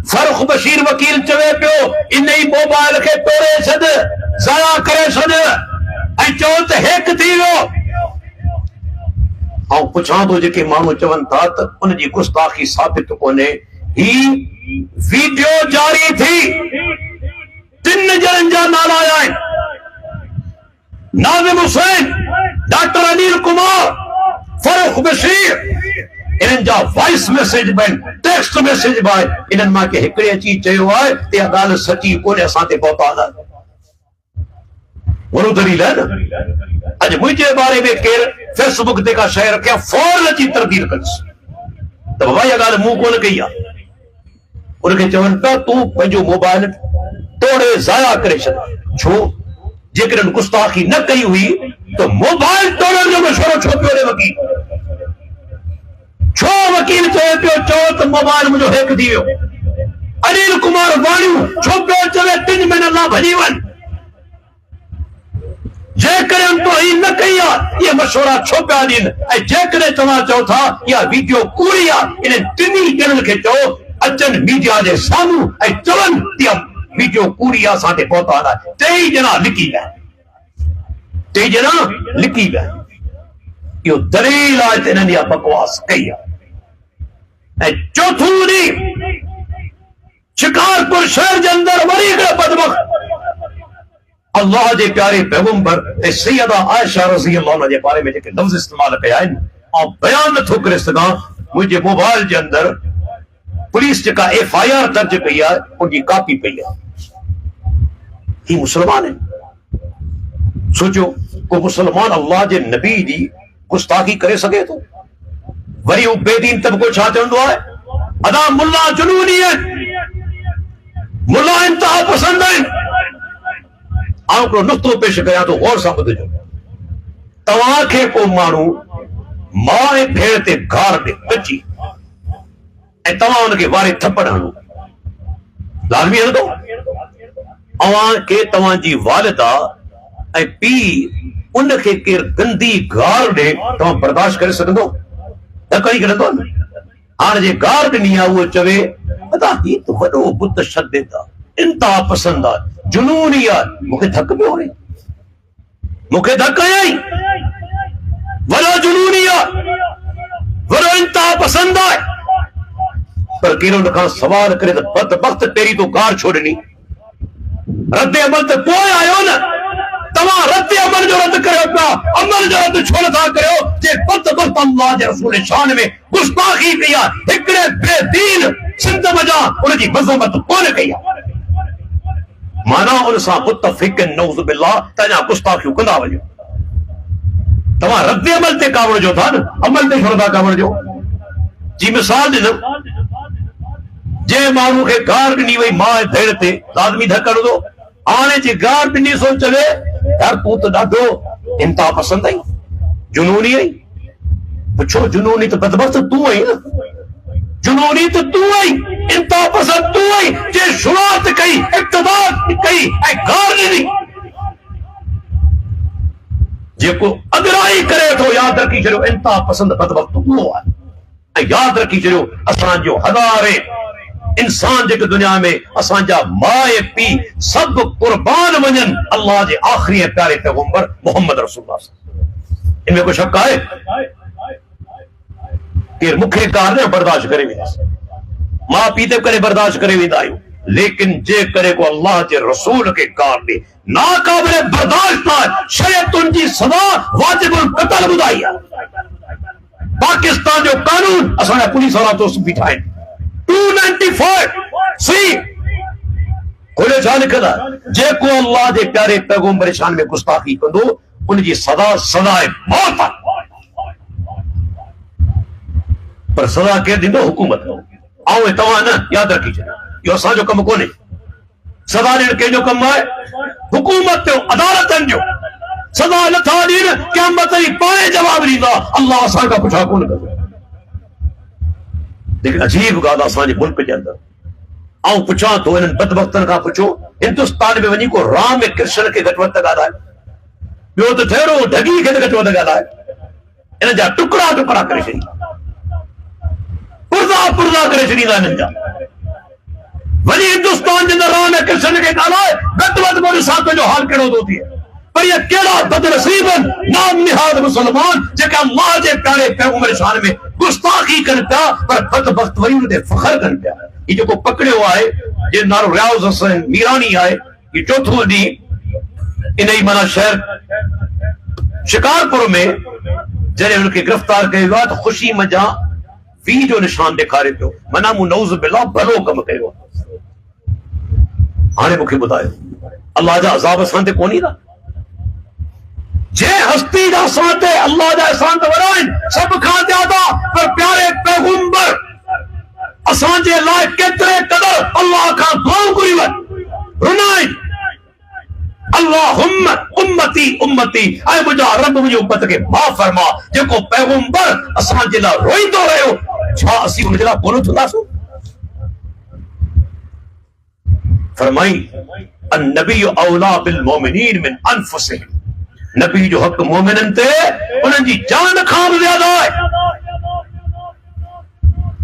A: फरुख बशीर वकील चवे पियो इन ई मोबाइल खे तोड़े छॾ, ज़ाया करे छॾ, ऐं चओ त हेक थी वियो। ऐं पुछां थो जेके माण्हू चवनि था त उनजी गुस्ताखी साबित कोन्हे, ही वीडियो जारी थी, 3 ॼणनि जा नाला आहिनि, नाज़िम हुसैन, डॉक्टर अनिल कुमार, फरुख बशीर। इन्हनि जा वॉइस मैसेज बि आहिनि, टेक्स्ट मैसेज बि आहे। इन्हनि मां के हिकिड़े अची चयो आहे त इहा ॻाल्हि सची कोन्हे, असां ते पहुता आहे। वरो दलील आहे न। अॼु मुंहिंजे बारे में केरु फेसबुक ते का शइ रखिया, फौरन अची तरदीद कंदुसि त बाबा इहा ॻाल्हि मूं कोन कई आहे। उनखे चवनि पिया तूं पंहिंजो मोबाइल तोड़े ज़ाया करे छॾ। छो? जेकॾहिं गुस्ताखी न कई हुई त मोबाइल तोड़ण जो मशवरो छो पियो ॾे वकील? छो वकील चए पियो चओ त मोबाइल मुंहिंजो हैक थी वियो। अनिल कुमार वाणियूं छो पियो चवे 3 महीना लाइ भॼी वञ। जेकॾहिं तो ही न कई आहे इहे मशवरा छो पिया ॾियनि ऐं जेकॾहिं तव्हां चओ था इहा वीडियो कूड़ी आहे इन टिनी ॼणनि खे चओ अचनि मीडिया जे साम्हूं ऐं चवनि इहा वीडियो कूड़ी आहे असां ते पहुता आहे। टई ॼणा लिकी विया, टई ॼणा लिकी विया। इहो दलील आहे त इन्हनि इहा बकवास कई आहे। ऐं चोथों ॾींहुं शिकारपुर शहर जे अंदरि वरी हिकिड़ो बदबख्त अल्लाह जे प्यारे पैगंबर ऐं सैयदा आयशा रज़ी अल्लाह अन्हा जे बारे में जेके लफ़्ज़ इस्तेमाल कया आहिनि ऐं बयान नथो करे सघां। मुंहिंजे मोबाइल जे अंदरि पुलिस जेका FIR दर्ज कई आहे उनजी कॉपी पई आहे। ही मुसलमान आहिनि। सोचो को मुसलमान अल्लाह जे नबी जी गुस्ताखी करे सघे थो? वरी उहो बेदीन तबिको छा चवंदो आहे अदा मुल्ला जुनूनी आहिनि, मुल्ला इंतहा पसंद आहिनि। आउं हिकिड़ो नुक़्तो पेश कयां थो, गौर सां ॿुधिजो। तव्हांखे को माण्हू मां ऐं भेण ते गार ॾे कची ऐं तव्हां हुनखे वारे थप्पड़ हणो, लाज़मी हणंदो? अव्हांखे तव्हांजी वालिदा ऐं पीउ उनखे केरु गंदी गार ॾे तव्हां बर्दाश्त करे सघंदो? न करी छॾंदो न। हाणे जे गार ॾिनी आहे उहो चवे अदा ही त वॾो मुतशद्दिद आहे, इंतहा पसंद आहे, जुनूनी आहे। मूंखे धक पियो वणे, मूंखे धक आई। वॾो जुनूनी आहे, वॾो इंतहा पसंद आहे। पर केरु हुन खां सवाल करे त बदबख्त पहिरीं तो गार छो ॾिनी? रद्द अमल त पोइ आयो न। तव्हां रद्द अमल जो रद्द करियो पिया, अमल जो रद्द छो नथा करियो? जे बदबख्त अल्लाह जे रसूल शान में गुस्ताखी कई आहे, हिकिड़े बेदीन सिंध मजा उनजी मज़म्मत कोन कई आहे। माना उन सां मुतफ़िक़ नऊज़ बिल्लाह तव्हां गुस्ताखियूं कंदा वञो। तव्हां रद्द अमल ते कावड़ जो था न, अमल ते छो नथा कावड़ जो? जी मिसाल ॾिनमि, जे माण्हू खे गार ॾिनी वई मां ऐं भेण ते लाज़मी धक हणंदो। हाणे जे गार ॾिनी सो चवे यार तूं त ॾाढो इंतहा पसंद आई, जुनूनी आई। पुछो जुनूनी त बदबख्त तूं आई न, जुनूनी त तूं आई, इंतहा पसंद तूं आई जे शुरूआत कई, इब्तिदा कई ऐं गार ॾिनी। जेको अगराई करे थो यादि रखी छॾियो इंतहा पसंद बदबख्त उहो आहे। ऐं यादि रखी छॾियो असांजो हज़ारे इंसान जेके दुनिया में असांजा माउ ऐं पीउ सभु कुर्बान वञनि अल्लाह जे आख़िरी ऐं प्यारे पैगंबर मोहम्मद रसूलुल्लाह। इनमें को शक आहे? केरु मूंखे गार न बर्दाश्त करे वेंदासीं, माउ पीउ ते करे बर्दाश्त करे वेंदा आहियूं, लेकिन जे करे को अल्लाह जे रसूल खे गार ॾे नाक़ाबिले बर्दाश्त आहे। शरीयतुनि जी सज़ा वाजिबुल क़त्ल ॿुधाई आहे। पाकिस्तान जो कानून असांजा पुलिस वारा तो बीठा आहिनि 295C खोले छा लिखियल आहे? जेको अल्लाह जे प्यारे पैगंबर शान में गुस्ताखी कंदो उनजी सज़ा सज़ाए मौत आहे। पर सज़ा केरु ॾींदो? हुकूमत। ऐं तव्हां न यादि रखी छॾियो, इहो असांजो कमु कोन्हे। सज़ा ॾियणु कंहिंजो कमु आहे? हुकूमत जो, अदालतनि जो। सज़ा नथा ॾियनि क़यामत जी पाणे जवाब ॾींदा, अल्लाह असांखां पुछा कोन कंदो। लेकिन अजीब ॻाल्हि आहे असांजे मुल्क जे अंदरि, ऐं पुछां थो इन्हनि बदबख्तनि खां पुछो हिंदुस्तान में वञी को राम ऐं कृष्ण खे घटि वधि ॻाल्हाए, ॿियो त ठहिरो ढगी खे घटि वधि ॻाल्हाए। इन जा टुकड़ा टुकड़ा करे छॾींदा, पुर्जा पुर्जा करे छॾींदा इन्हनि जा। वञी हिंदुस्तान जे अंदरि राम ऐं कृष्ण खे ॻाल्हाए, घटि वधि पोइ ॾिसां तुंहिंजो हाल कहिड़ो थो थिए। पर ये केड़ा बदनसीब नाम निहाद मुसलमान जेका अल्लाह जे प्यारे पैगंबर शान में गुस्ताखी कनि पिया, पर बदबख्त वरी उन ते फख्र कनि पिया। ये जेको पकड़ियो आहे जे नालो रियाज़ हसन मीरानी आहे, ये चौथों ॾींहुं इन ई माना शहर शिकारपुर में जॾहिं हुनखे गिरफ़्तार कयो वियो त ख़ुशी मजा वी जो निशान ॾेखारे पियो, माना मूं नऊज़ बिल्लाह भलो कमु कयो। हाणे मूंखे ॿुधायो अल्लाह जा अज़ाब असां ते कोन्हे था? जे हस्ती जा असां ते अल्लाह जा एहसान त वॾा आहिनि, सभु खां ज्यादा, पर प्यारे पैगंबर असांजे लाइ केतिरे क़दर अल्लाह खां दुआऊं घुरी वञ रुनाई अल्लाहुम्मा उम्मती उम्मती, ऐं मुंहिंजा रब मुंहिंजी उम्मत खे माफ़ फरमा। जेको पैगंबर असांजे लाइ रोईंदो रहियो छा असी उन जे लाइ कोन थींदासूं? फरमाई अन्नबी औला बिल मोमिनीन मिन अनफुसिहिम, नबी जो हक़ मोमिननि ते उन्हनि जी जान खां बि ज़्यादा आहे।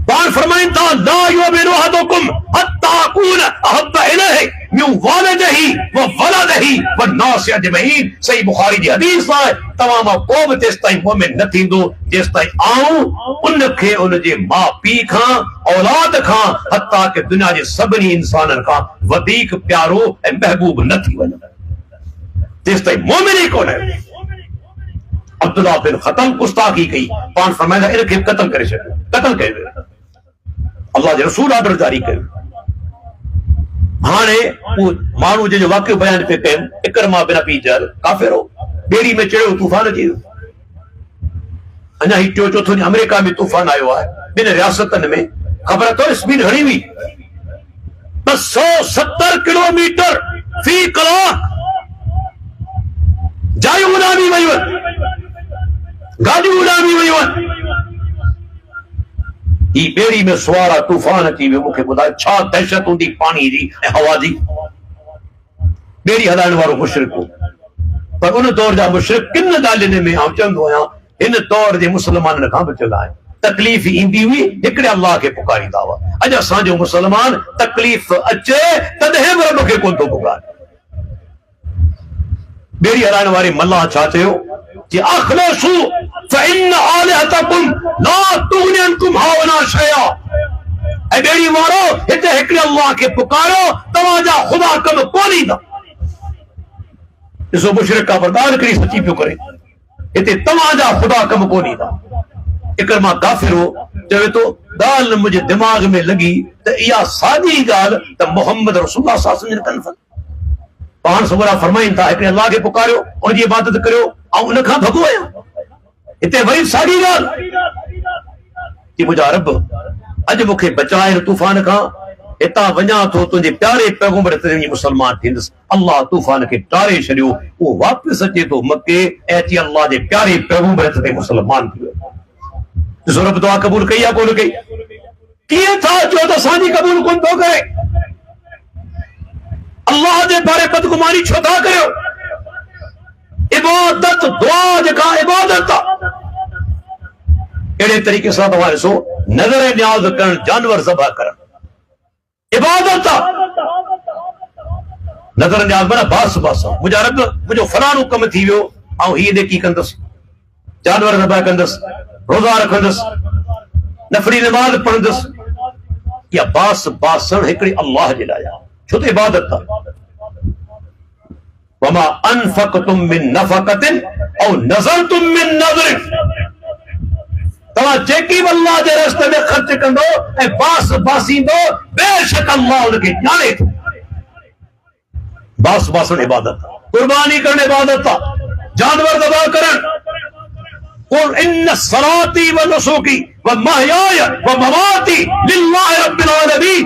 A: पाण फरमाइनि था ला युमिनु अहदुकुम हत्ता अकूना अहब्ब इलैहि मिन वालिदिही व वलदिही व नासि अजमईन। सही बुखारी जी हदीस आहे, तव्हां मां को बि तेसिताईं मोमिन न थींदो जेसिताईं आऊं उनखे उनजे माउ पीउ खां औलाद खां हत्ता कि दुनिया जे सभिनी इंसाननि खां वधीक प्यारो ऐं महबूब न थी वञे, तेसिताईं मोमिन ई कोन्हे। अब्दुल्लाह बिन खतम गुस्ताखी कई, पाण फरमाईंदा इनखे क़त्ल करे छॾियो, क़त्ल कयो। अल्लाह जे रसूल ऑर्डर जारी कयो। हाणे उहो माण्हू जंहिंजो वाक़ियो बयान पे कयो, इकरमा बिन अबी जहल काफ़िर हो, ॿेड़ी में चढ़ियो, तूफ़ान अची वियो। अञा ही टियों चोथों ॾींहुं अमेरिका में तूफ़ान आयो आहे, ॿिनि रियासतनि में, ख़बर अथव स्पीड घणी हुई? 270 किलोमीटर फी कलाक। जायूं उॾामी वयूं आहिनि, गाॾियूं उॾामी वयूं आहिनि। ही ॿेड़ी में सुवार तूफ़ान अची वियो। मूंखे ॿुधाए छा दहशत हूंदी पाणी जी ऐं हवा जी। ॿेड़ी हलाइण वारो मुशरिक हो, पर उन दौर जा मुशरिक किन ॻाल्हियुनि में आउं चवंदो आहियां हिन दौर जे मुस्लमाननि खां बचियल आहिनि। तकलीफ़ ईंदी हुई हिकिड़े अल्लाह खे पुकारींदा हुआ। अॼु असांजो मुस्लमान तकलीफ़ अचे तॾहिं बि रब खे कोन थो पुकारे। ॿेड़ी हलाइण वारे मल्लाह छा चयो कि अख़लसू फ़इन्न आलिहतकुम ला तुग़नी अन्कुम हाउला शैआ। ऐं ॿेड़ी वारो हिते हिकिड़े अल्लाह खे पुकारो, तव्हांजा ख़ुदा कम कोन ईंदा। ॾिसो मुशरिक का बर्दाश्त करी सची पियो करे, हिते तव्हांजा ख़ुदा कम कोन ईंदा। इकरमा काफ़िर हो, चवे थो ॻाल्हि मुंहिंजे दिमाग़ में लॻी त इहा साॻी ॻाल्हि त मोहम्मद रसूलुल्लाह सल्लल्लाहु अलैहि वसल्लम कनि। पाण सुबुह फरमाइनि था हिकिड़े अल्लाह खे पुकारियो, उनजी इबादत करियो ऐं उन खां भॻो आहियो। हिते वरी साॻी ॻाल्हि कि मुंहिंजा रब अॼु मूंखे बचाए तूफ़ान खां, हितां वञा थो तुंहिंजे प्यारे पैगंबर ते वञी मुस्लमान थींदुसि। अल्लाह तूफ़ान खे टारे छॾियो, उहो वापसि अचे थो मके ऐं अची अल्लाह जे प्यारे पैगंबर ते मुस्लमान थी वियो। ॾिसो रब दुआ क़बूल कई आहे कोन कई? कीअं था चओ त असांजी क़बूल कोन थो करे? अल्लाह जे बारे बदगुमानी छो था करियो? इबादत दुआ जेका इबादत आहे, अहिड़े तरीक़े सां तव्हां ॾिसो नज़र न्याज़ करण, जानवर ज़बह करण इबादत आहे। नज़र न्याज़ माना बास बास मुंहिंजा रब मुंहिंजो फलाणो कमु थी वियो ऐं हीअ नेकी कंदुसि, जानवर ज़बह कंदुसि, रोज़ा रखंदुसि, नफ़ली नमाज़ पढ़ंदुसि। इहा बास बासण हिकिड़े अल्लाह जे लाइ आहे, छो त इबादत आहे। वमा अनफक़तुम मिन नफ़क़तिन औ नज़रतुम मिन नज़रिन, तव्हां जेकी बि अल्लाह जे रस्ते में ख़र्च कंदो ऐं बास बासींदो, बेशक अल्लाह उनखे ॼाणे थो। बास बासण इबादत आहे, कुर्बानी करण इबादत आहे, जानवर ज़बह करण। कुल इन्न सलाती व नुसुकी व महयाय व ममाती लिल्लाहि रब्बिल आलमीन।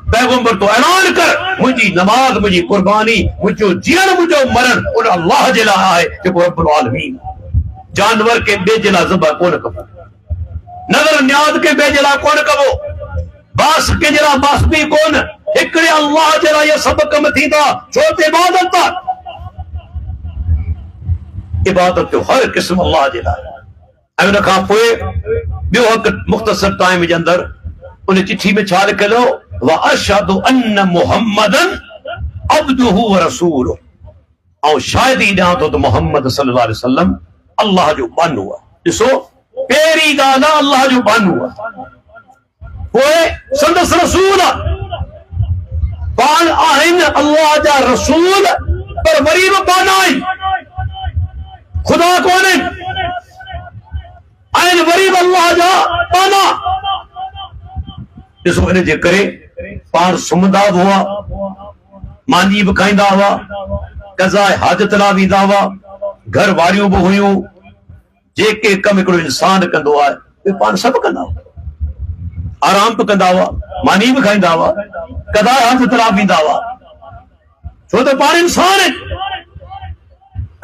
A: पैगंबर तो ऐलान कर मुंहिंजी नमाज, मुंहिंजी कुर्बानी, मुंहिंजो जीअण, मुंहिंजो मरण उन अल्लाह जे लाइ आहे जेको रब्बुल आलमीन। जानवर के ॿिए जे लाइ ज़बह कोन कबो, नज़र न्याज़ के ॿिए जे लाइ कोन कबो, बास के जे लाइ बास बि कोन, हिकिड़े अल्लाह जे लाइ इहे सभु कम थींदा, छो त इबादत आहे। इबादत जो हर क़िस्म अल्लाह जे लाइ। ऐं उन खां पोइ ॿियो हिकु मुख़्तसर टाइम जे अंदरि उन चिठी में छा लिखियल हो, व अशहदु अन्न मुहम्मदन अब्दुहु व रसूलुहु। ऐं शायदि ई ॼाण थो त मोहम्मद सल्लल्लाहु अलैहि वसल्लम अल्लाह जो बानू आहे। ॾिसो पहिरीं ॻाल्हि आहे अल्लाह जो बानू आहे, पोइ संदसि रसूल आहे। पाण आहिनि अल्लाह जा रसूल, पर वरी बि बाना आहिनि, ख़ुदा कोन्हे, आहिनि वरी बि अल्लाह जा बाना। ॾिसो इन जे करे पाण सुम्हंदा बि हुआ, मांजी बि खाईंदा हुआ, कज़ा हाजत लाइ वेंदा हुआ, घर वारियूं बि हुयूं, जेके कम हिकिड़ो इंसान कंदो आहे उहे पाण सभु कंदा हुआ, आराम बि कंदा हुआ, मानी बि खाईंदा हुआ, कज़ा हाजत लाइ वेंदा हुआ, छो त पाण इंसान आहिनि।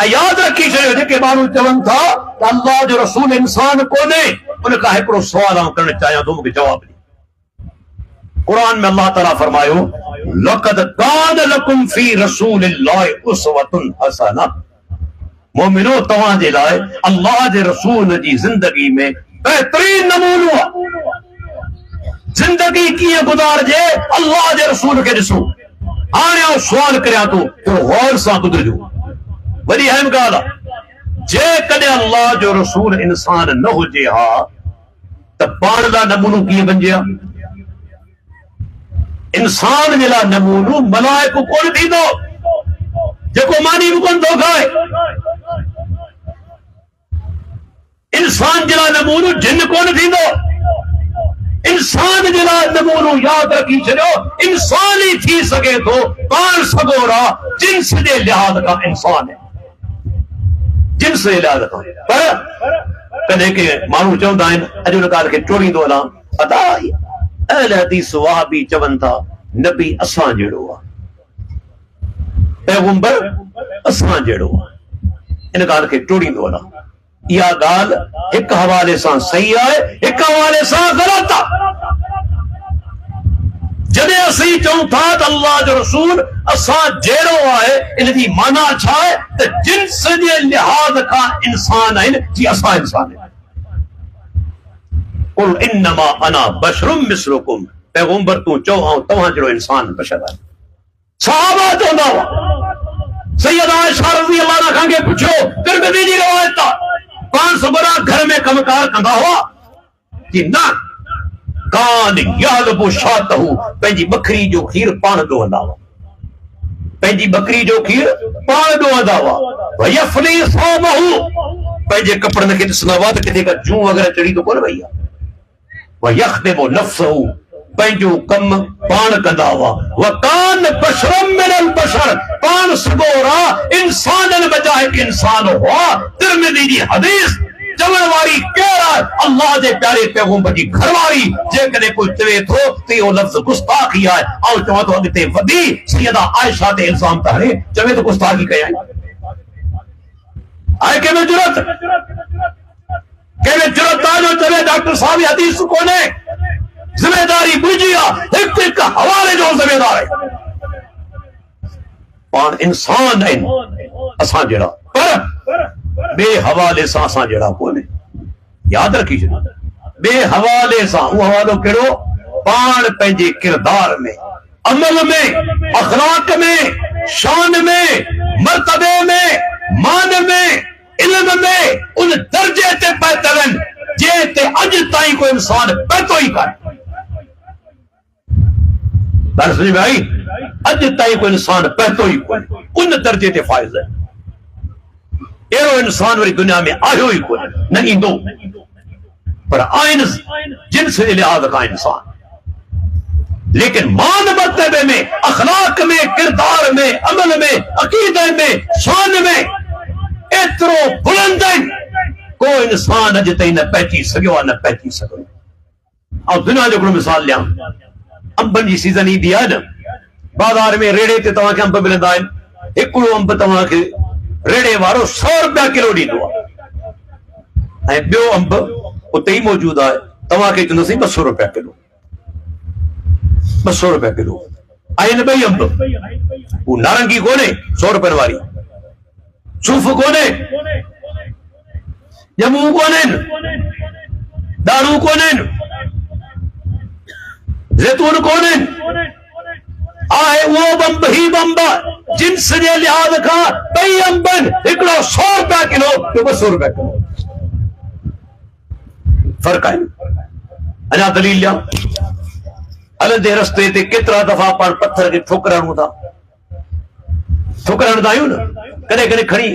A: ऐं यादि रखी छॾियो जेके माण्हू चवनि था त अल्लाह जो रसूल इंसान कोन्हे, उनका हिकिड़ो सवाल आउं करणु चाहियां थो, मूंखे जवाब ॾे। कुरान में अल्लाह ताला फरमायो लक़द कान लकुम फी रसूलिल्लाहि उसवतुन हसना, मोमिनो तव्हां जे लाइ अल्लाह जे रसूल जी ज़िंदगी में बेहतरीन नमूनो आहे। जिंदगी कीअं गुज़ारिजे अल्लाह जे रसूल खे ॾिसो। हाणे आउं सुवाल करियां थो, थोरो गौर सां ॿुधजो, वॾी अहम ॻाल्हि आहे। जेकॾहिं अल्लाह जो रसूल इंसान न हुजे हा त पाण लाइ नमूनो कीअं बणिजे हा? इंसान जे लाइ नमूनो मलाइको कोन थींदो, जेको मानी बि कोन थो खाए। इंसान जे लाइ नमूनो जिन कोन थींदो। इंसान जे लाइ नमूनो यादि रखी छॾियो, इंसान ई थी सघे थो, पाण सगोरा जिन्स जे लिहाज़ खां इंसान है, जिन्स जे लिहाज़ खां। पर कॾहिं के माण्हू चवंदा आहिनि, अॼु उन ॻाल्हि खे टोड़ींदो हलां, अदा अहल हदीस वहाबी चवनि था नबी असां जहिड़ो आहे, पैगंबर असां जहिड़ो आहे। इन ॻाल्हि खे टोड़ींदो हलां। इहा ॻाल्हि हिकु हवाले सां सही आहे, हिकु हवाले सां ग़लति आहे। जॾहिं असीं चऊं था त अल्लाह जो रसूल असां जहिड़ो आहे, इन जी माना छा आहे त जिन्स जे लिहाज़ खां इंसान आहिनि जीअं असां इंसान आहियूं। कुल इन्नमा अना बशरुम मिस्लुकुम, पैगंबर तूं चओ ऐं तव्हां जहिड़ो इंसान बशर आहे। सहाबा चवंदा हुआ, सैयदा आयशा रज़ी अल्लाह अन्हा खां पुछो, तिरमिज़ी जी रिवायत आहे, पाण सगोरा घर में कमकार कंदा हुआ कि न कान यालबु शातहु, पंहिंजी बकरी जो खीर पाण ॾोहंदा हुआ, पंहिंजी बकरी जो खीर पाण ॾोहंदा हुआ। वयफली सौमहु, पंहिंजे कपड़नि खे ॾिसंदा हुआ त किथे का जूं वग़ैरह चढ़ी तो कोन वई आहे। वयख़दिमु नफ़्सहु, पंहिंजो कम पाण कंदा हुआ। वकान बशरम मिनल बशर, पाण सगोरा इंसाननि वजा हिकु इंसान हुआ। तिरमिज़ी जी हदीस चवण वारी केरु आहे? अल्लाह जे प्यारे पैगंबर जी घरवारी। जेकॾहिं कोई चवे थो त इहो लफ़्ज़ गुस्ताखी आहे, ऐं चवां थो अॻिते वधी सैयदा आयशा ते इल्ज़ाम था हणे, चवे थो गुस्ताखी कई आहे कंहिंमें जुरत? कंहिंमें जुरत आहे जो चवे डॉक्टर साहब इहा हदीस कोन्हे, जिम्मेदारी मुंहिंजी आहे, हिकु हिकु हवाले जो ज़िम्मेदार आहे। पाण इंसान आहिनि असां जहिड़ा, पर ॿिए हवाले सां असां जहिड़ा कोन्हे। यादि रखी छॾियो, ॿिए हवाले सां। उहो हवालो कहिड़ो? पाण पंहिंजे किरदार में, अमल में, अखलाक में, शान में, मर्तबे में, मान में, इल्म में उन दर्जे ते पहुतल आहिनि जे ते अॼु ताईं कोई इंसान पहुतो ई कान्हे। समझ में आई? अॼु ताईं कोई इंसान पहुतो ई कोन्हे, उन दर्जे ते फाइज़ आहे। अहिड़ो इंसान वरी दुनिया में आयो ई कोन्हे, न ईंदो। पर आहिनि जिन्स जे लिहाज़ खां इंसान, लेकिन मान मर्तबे में, अखलाक में, किरदार में, अमल में, अकीदे में, शान में एतिरो बुलंद आहिनि, को इंसान अॼु ताईं न पहुची सघियो आहे, न पहुची सघियो। ऐं दुनिया जो हिकिड़ो मिसाल ॾियां, अंबनि जी सीज़न ईंदी आहे न, बाज़ार में रेड़े ते तव्हांखे अंब मिलंदा आहिनि। हिकिड़ो अंब तव्हांखे रेड़े वारो 100 रुपया किलो ॾींदो आहे, ऐं ॿियो अंब उते ई मौजूदु आहे, तव्हांखे चवंदोसीं 200 रुपया किलो। 200 रुपया किलो आहिनि ॿई अंब। हू नारंगी कोन्हे 100 रुपयनि वारी, सूफ़ कोन्हे, ॼमूं कोन्हनि, दारू कोन्हनि, ज़ैतून कोन्हनि, आहे उहो बंब ही बंब। जिन्स जे लिहाज़ खां ॿई अंब आहिनि, हिकिड़ो 100 रुपया किलो, ॿियो 200 रुपया किलो। फ़र्क़ु आहे। अञा दलील ॾियां, हलंदे रस्ते ते केतिरा दफ़ा पाण पत्थर खे ठोकर हणूं था, ठोकर हणंदा आहियूं न, कॾहिं कॾहिं खणी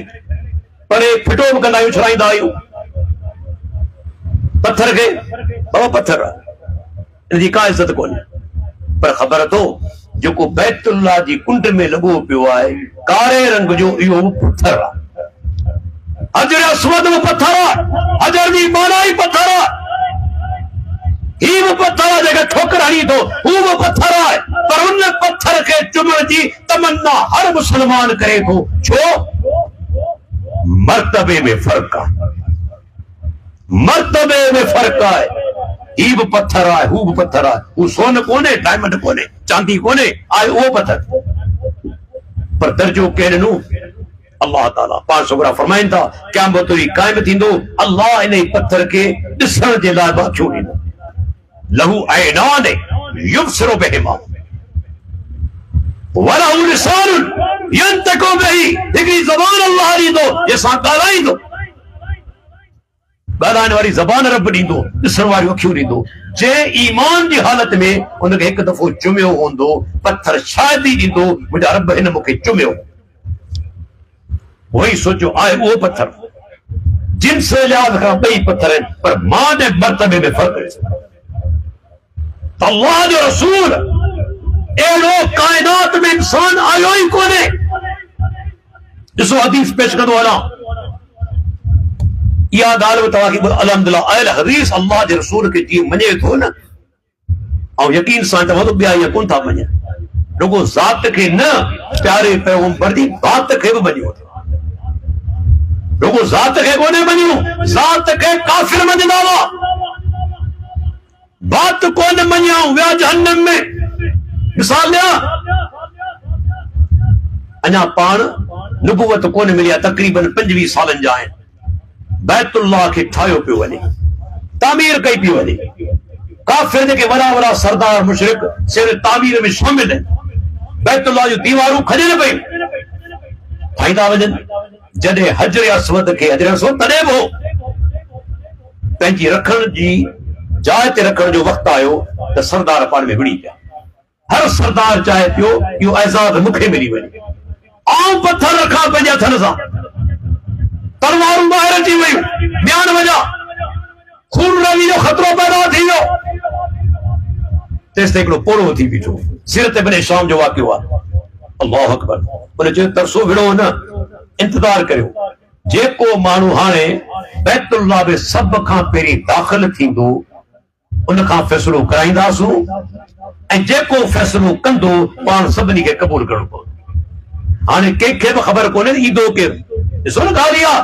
A: परे फिटो बि कंदा आहियूं, छुड़ाईंदा आहियूं पत्थर खे। बाबा पत्थर इनजी का इज़त कोन्हे, पर ख़बर अथो जेको बैतुल्लाह जी कुंड में लॻो पियो आहे कारे रंग जो, इहो पत्थर आहे। हजर अस्वद में पत्थर आहे, हजर जी माना ई पत्थर आहे। ही भी पत्थर आहे जेका ठोकर हणी थो, हू भी पत्थर आहे, पर उन पत्थर खे चुमण जी तमन्ना हर मुसलमान करे थो। छो? मर्तबे में फर्क आहे, मर्तबे में फर्क है। ही भी पत्थर है, हू भी पत्थर है। हू सोन कोने, डायमंड कोने, चांदी कोने, आए वो पत्थर पर दर्जो केरनु अल्लाह ताला पाक सुबरा फरमाइन था क़यामत री कायम थींदो। अल्लाह इन पत्थर के ॾिसण जे लाइ बाखियो ॾींदो। लहू ऐनान युबसिरु बिहिमा वलहू लिसानुन यंतकु बिही। हिकिड़ी ज़बान अल्लाह ॾींदो जंहिंसां ॻाल्हाईंदो। ॻाल्हाइण वारी ज़बान रब ॾींदो, ॾिसण वारी अखियूं ॾींदो। जे ईमान जी हालत में उनखे हिकु दफ़ो चुमियो हूंदो, पत्थर शायदि ई ॾींदो मुंहिंजा रब हिन मूंखे चुमियो। वही सोचो आहे उहो पत्थर जिन्स लिहाज़ खां ॿई पत्थर आहिनि पर मां जे मर्तबे में फ़र्क़ु। अल्लाह जो रसूल अहिड़ो काइनात में इंसान आयो ई कोन्हे। ॾिसो हदीस पेश कंदो हलां, इहा ॻाल्हि बि तव्हांखे अल्हम्दुलिल्लाह आयल हदीस अल्लाह जे रसूल खे जीअं मञे थो न ऐं यकीन सां चवंदो ॿिया ईअं कोन था मञनि। रुगो ज़ात खे न, प्यारे पैगंबर जी बात खे बि मञियो। रुगो ज़ात खे कोन्हे मञियो, ज़ात खे काफ़िर मञंदा हुआ, बात कोन मञियो विया जहन्नम में। मिसाल ॾियां, अञा पाण नुबुवत कोन मिली आहे, तक़रीबन 25 सालनि जा आहिनि। बैतुल्लाह खे ठाहियो पियो वञे, तामीर कई पई वञे। काफ़िर जेके वॾा वॾा सरदार मुशरिक सिर्फ़ तामीर में शामिल आहिनि। बैतुल्लाह जूं दीवारूं खॼनि पयूं, ठाहींदा वञनि। जॾहिं हजर अस्वद खे हजर अस्वद तॾहिं बि पंहिंजी रखण जी जाइ ते रखण जो वक़्तु आयो त सरदार पाण में विड़ी पिया। हर सरदार चाहे पियो इहो एज़ाज़ मूंखे मिली वञे। आऊं पत्थर रखां पंहिंजे हथनि सां, तलवारूं ॿाहिरि अची वयूं, ॿियान वॼा, खून रवी जो ख़तरो पैदा थी वियो। तेसि ते हिकिड़ो पोड़ो थी बीठो, सिर ते बने शाम जो वाक़ियो आहे। अल्लाहु अकबर। उन चयो तरसो विड़ो न, इंतज़ार करियो। जेको माण्हू हाणे बैतुल्लाह में सभ खां पहिरीं दाख़िल थींदो उन खां फ़ैसिलो कराईंदासूं ऐं जेको फ़ैसिलो कंदो पाण सभिनी खे क़बूल करणो पवंदो। हाणे कंहिंखे बि ख़बर कोन्हे ईंदो केरु। ॾिसो न ॻाल्हि इहा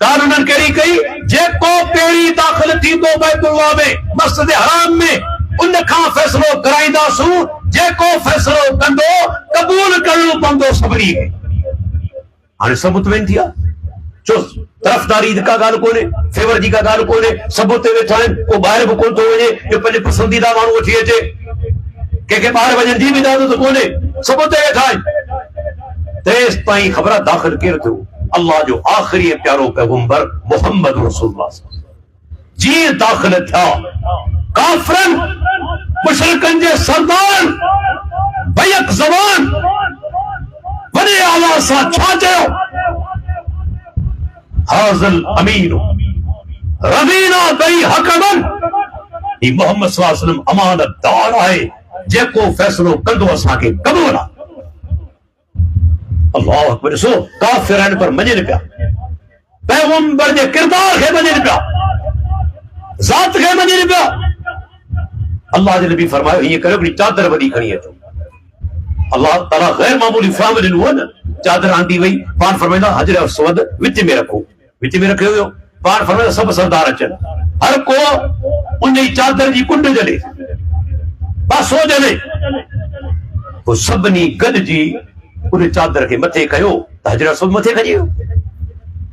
A: ॻाल्हि उन्हनि कहिड़ी कई, जेको पहिरीं दाख़िल थींदो बैतुल्लाह में मस्जिद हराम में उन खां फ़ैसिलो कराईंदासूं। जेको फ़ैसिलो कंदो क़बूल करणो पवंदो सभिनी खे। हाणे सभु मुतमइन थी विया, छो तरफ़दारी का ॻाल्हि कोन्हे, फेवर जी का ॻाल्हि कोन्हे। सभु उते वेठा आहिनि, को ॿाहिरि बि कोन थो वञे जो पंहिंजे पसंदीदा माण्हू वठी अचे। कंहिंखे ॿाहिरि वञण जी बि इजाज़त कोन्हे, सभु उते वेठा आहिनि। तेसि ताईं ख़बर आहे दाख़िल केरु थियो? अल्लाह जो आख़िरी प्यारो पैगंबर मुहम्मद रसूलुल्लाह। जीअं दाख़िल थिया काफ़िरनि मुशरिकनि जे सरदार बैक ज़बान वॾे आवाज़ सां छा चयो? हाज़िल अमीन रवीना बई हक़मन। ही मोहम्मद सल्लल्लाहु अलैहि वसल्लम अमानतदार आहे, जेको फ़ैसिलो कंदो असांखे क़बूल आहे। अल्लाहु अकबर। ॾिसो काफ़िर आहिनि पर मञनि पिया, पैगंबर जे किरदार खे मञनि पिया, ज़ात खे मञनि पिया। अल्लाह जे नबी फरमायो हीअं करियो हिकिड़ी चादर वॾी खणी अचो। अल्लाह ताला गैर मामूली फ़हम ॾिनो न, चादर आंदी वई, पाण फरमाईंदा हजर अस्वद विच में रखो, विच में रखियो वियो। पाण फरमाईंदा सभु सरदार अचनि, हर को उन चादर जी कुंड जले, बासो जले। पोइ सभिनी गॾिजी उन चादर खे मथे कयो त हजर अस्वद मथे खणी वियो।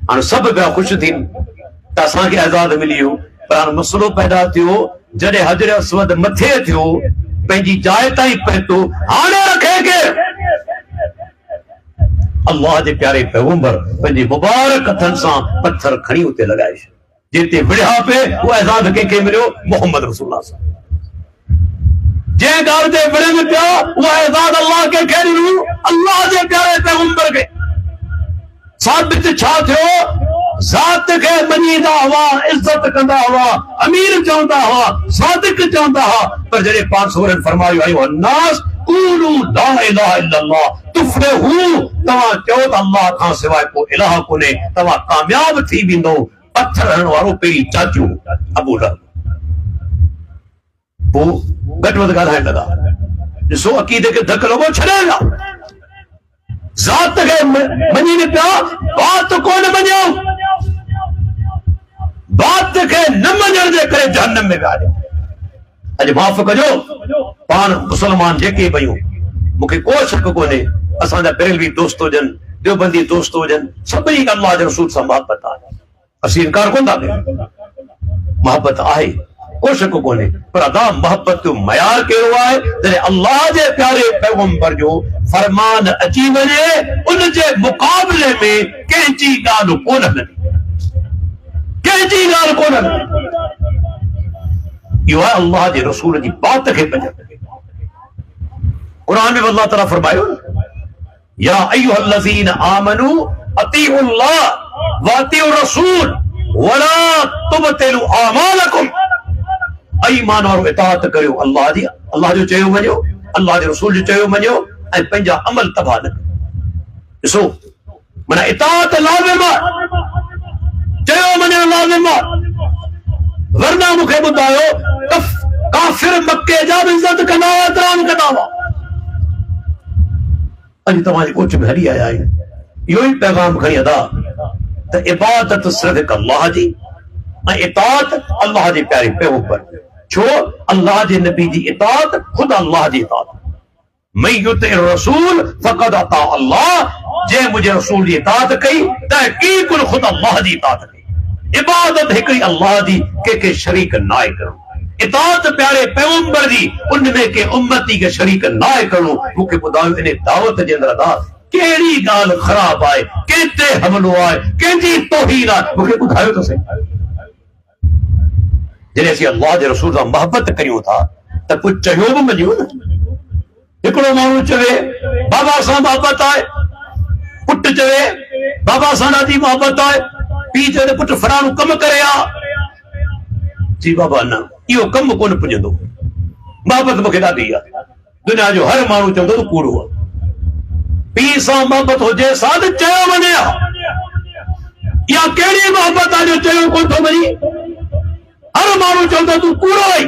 A: हाणे सभु पिया ख़ुशि थियनि त असांखे आज़ाद मिली वियो। पर हाणे मसइलो पैदा थियो जॾहिं हजर अस्वद मथे थियो, पंहिंजी जाइ ताईं पहुतो, हाणे रखे केरु? अल्लाह जे प्यारे पैगंबर पंहिंजे मुबारक हथनि सां पत्थर खणी उते लॻाए छॾियो। जिते विढ़िया पे उहो एज़ाज़ कंहिंखे मिलियो? मुहम्मद रसूलुल्लाह। जंहिं ॻाल्हि ते विढ़नि पिया उहा एज़ाज़ अल्लाह कंहिंखे ॾिनो? अल्लाह जे प्यारे पैगंबर खे। साबित छा थियो? ज़ात खे मञींदा हुआ, इज़त कंदा हुआ, अमीर चवंदा हुआ, सादिक चवंदा हुआ। पर जॾहिं पाण सूरन फरमायो आयो अन्नास कूलू ला इलाहा इल्लल्लाह तुफ्लिहू, तव्हां चओ त अल्लाह खां सवाइ को इलाह कोन्हे, तव्हां कामयाब थी वेंदो। पत्थर हणण वारो पहिरीं चाचू अबू लहब, पोइ घटि वधि ॻाल्हाइण लॻा। ॾिसो अक़ीदे खे धक लॻो छॾण लाइ, ज़ात खे मञी पिया, बात कोन मञियो। बात के न मञण जे करे जहन्नम में विहारियो। अॼु माफ़ कजो, पाण मुसलमान जेके बयूं, मूंखे को शक कोन्हे असांजा बरेलवी दोस्त हुजनि, देवबंदी दोस्त हुजनि, सभई अल्लाह जे रसूल सां मोहबत आहे, असीं इनकार कोन था कयूं, मोहबत आहे, को शक कोन्हे। पर अदा मोहबत जो मयार कहिड़ो आहे? जॾहिं अल्लाह जे प्यारे पैगंबर जो फरमान अची वञे, उन जे मुक़ाबले में कंहिंजी ॻाल्हि कोन हलंदी, कंहिंजी ॻाल्हि कोन हलंदी। इहो आहे अल्लाह जे रसूल जी बात खे पंजनि। क़ुरान में अल्लाह ताला फरमायो, या अय्युहल्लज़ीन आमनू अतीउल्लाह व अतीउर रसूल वला तुबतिलु आमालकुम। ईमान वारो इताअत करियो अल्लाह जी, अल्लाह जो चयो मञियो, अल्लाह जे रसूल जो चयो मञियो ऐं पंहिंजा अमल तबाह न कयो। ॾिसो, माना इताअत लाज़िम आहे, चयो मञियो लाज़िम आहे। वरना मूंखे ॿुधायो, काफ़िर मके जा बि इज़त कंदा हुआ, एतिराम कंदा हुआ। अॼु तव्हांजी कोच में हली आया आहियूं, इहो ई पैगाम खणी अदा त इबादत सिर्फ़ हिकु अल्लाह जी ऐं इताअत अल्लाह जे प्यारे पैगंबर। छो? अल्लाह जे नबी जी इताअत खुद अल्लाह जी इताअत। मैं युतिर रसूल फक़द अता अल्लाह, जे मुझे रसूल जी इताअत कई तहक़ीक़ुन खुद अल्लाह जी इताअत कई। इबादत हिकड़ी अल्लाह जी, के शरीक नाए करो। इताअत प्यारे पैगंबर जी, उनमें के उम्मती के शरीक नाए करो। मूंखे ॿुधायो इन दावत जे अंदरि अदा कहिड़ी ॻाल्हि ख़राब आहे, कंहिं ते हमलो आहे, कंहिंजी तौहीन आहे, मूंखे ॿुधायो त सही। जॾहिं असीं अल्लाह जे रसूल सां मोहबत करियूं था त कुझु चयो बि मञियो न। हिकिड़ो माण्हू चवे बाबा सां मोहबत आहे, पुटु चवे बाबा सां ॾाढी मोहबत आहे, पीउ चवे पुटु फलाणो कमु करे आ, जी बाबा न, इहो कमु कोन पुॼंदो, मोहबत मूंखे ॾाढी आहे। दुनिया जो हर माण्हू चवंदो त कूड़ो आहे। पीउ सां मोहबत हुजे सां त चयो वञे हा, इहा कहिड़ी मोहबत आहे जो चयो कोन थो वञे? हर माण्हू चवंदो तूं कूड़ो आई।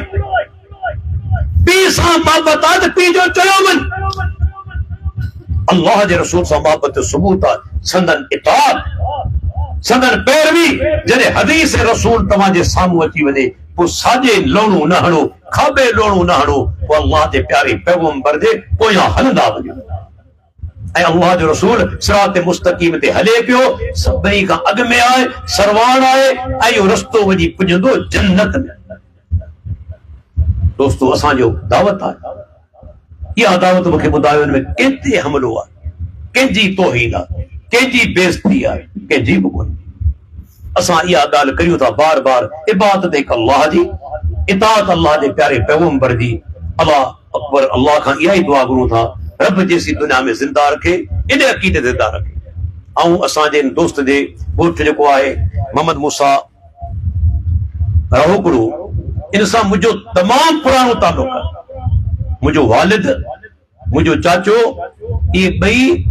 A: पीउ सां मोहबत आहे त पीउ जो चयो वञ। अल्लाह जे रसूल सां मोहबत जो सबूत आहे संदन इताअत, संदन पैरवी। जॾहिं हदीस रसूल तव्हांजे साम्हूं अची वञे, पोइ साॼे लोणू न हणो, खाॿे लोणू न हणो, पोइ अल्लाह जे प्यारे पैगंबर जे पोयां हलंदा वञो। ऐं अल्लाह जो रसूल सिरात मुस्तक़ीम ते हले पियो, सभई खां अॻ में आहे, सरवान आहे, ऐं इहो रस्तो वञी पुॼंदो जन्नत में। दोस्तो, असांजो दावत आहे, इहा दावत मूंखे ॿुधायो हिन में कंहिं ते हमलो आहे, कंहिंजी तौहीन आहे, कंहिंजी बेइज़ती आहे, कंहिंजी बि कोन्हे। असां इहा ॻाल्हि करियूं था बार बार, इबादत हिकु अल्लाह जी, इताअत अल्लाह जे प्यारे पैगंबर जी। अल्लाह अकबर, अल्लाह खां इहा ई दुआ घुरूं था, रब जेसी दुनिया में ज़िंदा रखे, इन अक़ीदे ज़िंदा रखे। ऐं असांजे दोस्त जे ॻोठ जेको आहे मोहम्मद मूसा रहोकड़ो, इन सां मुंहिंजो तमामु पुराणो तालुक़ आहे। मुंहिंजो वालिद, मुंहिंजो चाचो, इहे ॿई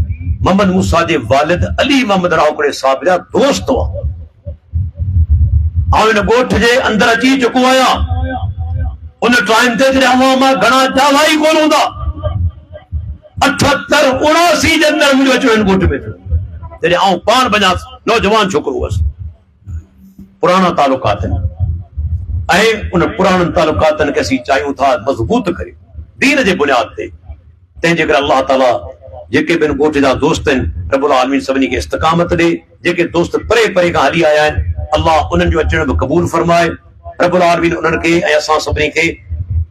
A: मोहम्मद मूसा जे वालिद अली मोहम्मद रहोकड़े साहिब जा दोस्त हुआ। इन ॻोठ जे अंदरि अची चुको आहियां। उन टाइम ते जॾहिं अवां मां घणा ॾावा ई कोन हूंदा, 78 79 जे अंदरि मुंहिंजो अचो हिन ॻोठ में थियो, जॾहिं आउं पाण वञा नौजवान छोकिरो हुअसि। पुराणा तालुकात आहिनि ऐं उन पुराणनि तालुकातनि खे असीं चाहियूं था मज़बूत करे दीन जे बुनियाद ते। तंहिंजे करे अल्लाह ताला जेके बि ॻोठ जा दोस्त आहिनि, रब्बुल आलमीन सभिनी खे इस्तक़ामत ॾे। जेके दोस्त परे परे खां हली आया आहिनि, अल्लाह उन्हनि जो अचण बि क़बूल फरमाए। रब्बुल आलमीन उन्हनि खे ऐं असां सभिनी खे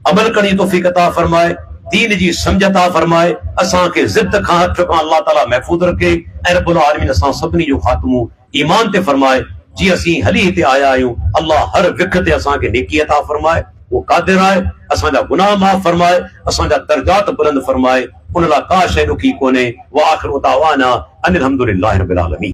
A: अमल करण जी तौफ़ीक़ अता फरमाए, दीन जी समझ अता फरमाए, असांखे ज़िद खां हथ खां अल्लाह ताला महफूज़ रखे ऐं रब्बुल आलमीन असां सभिनी जो ख़ात्मो ईमान ते फरमाए। जीअं असीं हली हिते आया आहियूं, अल्लाह हर विख ते असांखे नेकी अता फरमाए, वो कादिर आहे, असांजा गुनाह माफ़ फरमाए, असांजा दर्जात बुलंद फरमाए। उन लाइ का शइ ॾुखी कोन्हे। व आख़िरु दावाना अनिल हम्दुलिल्लाहि रब्बिल आलमीन।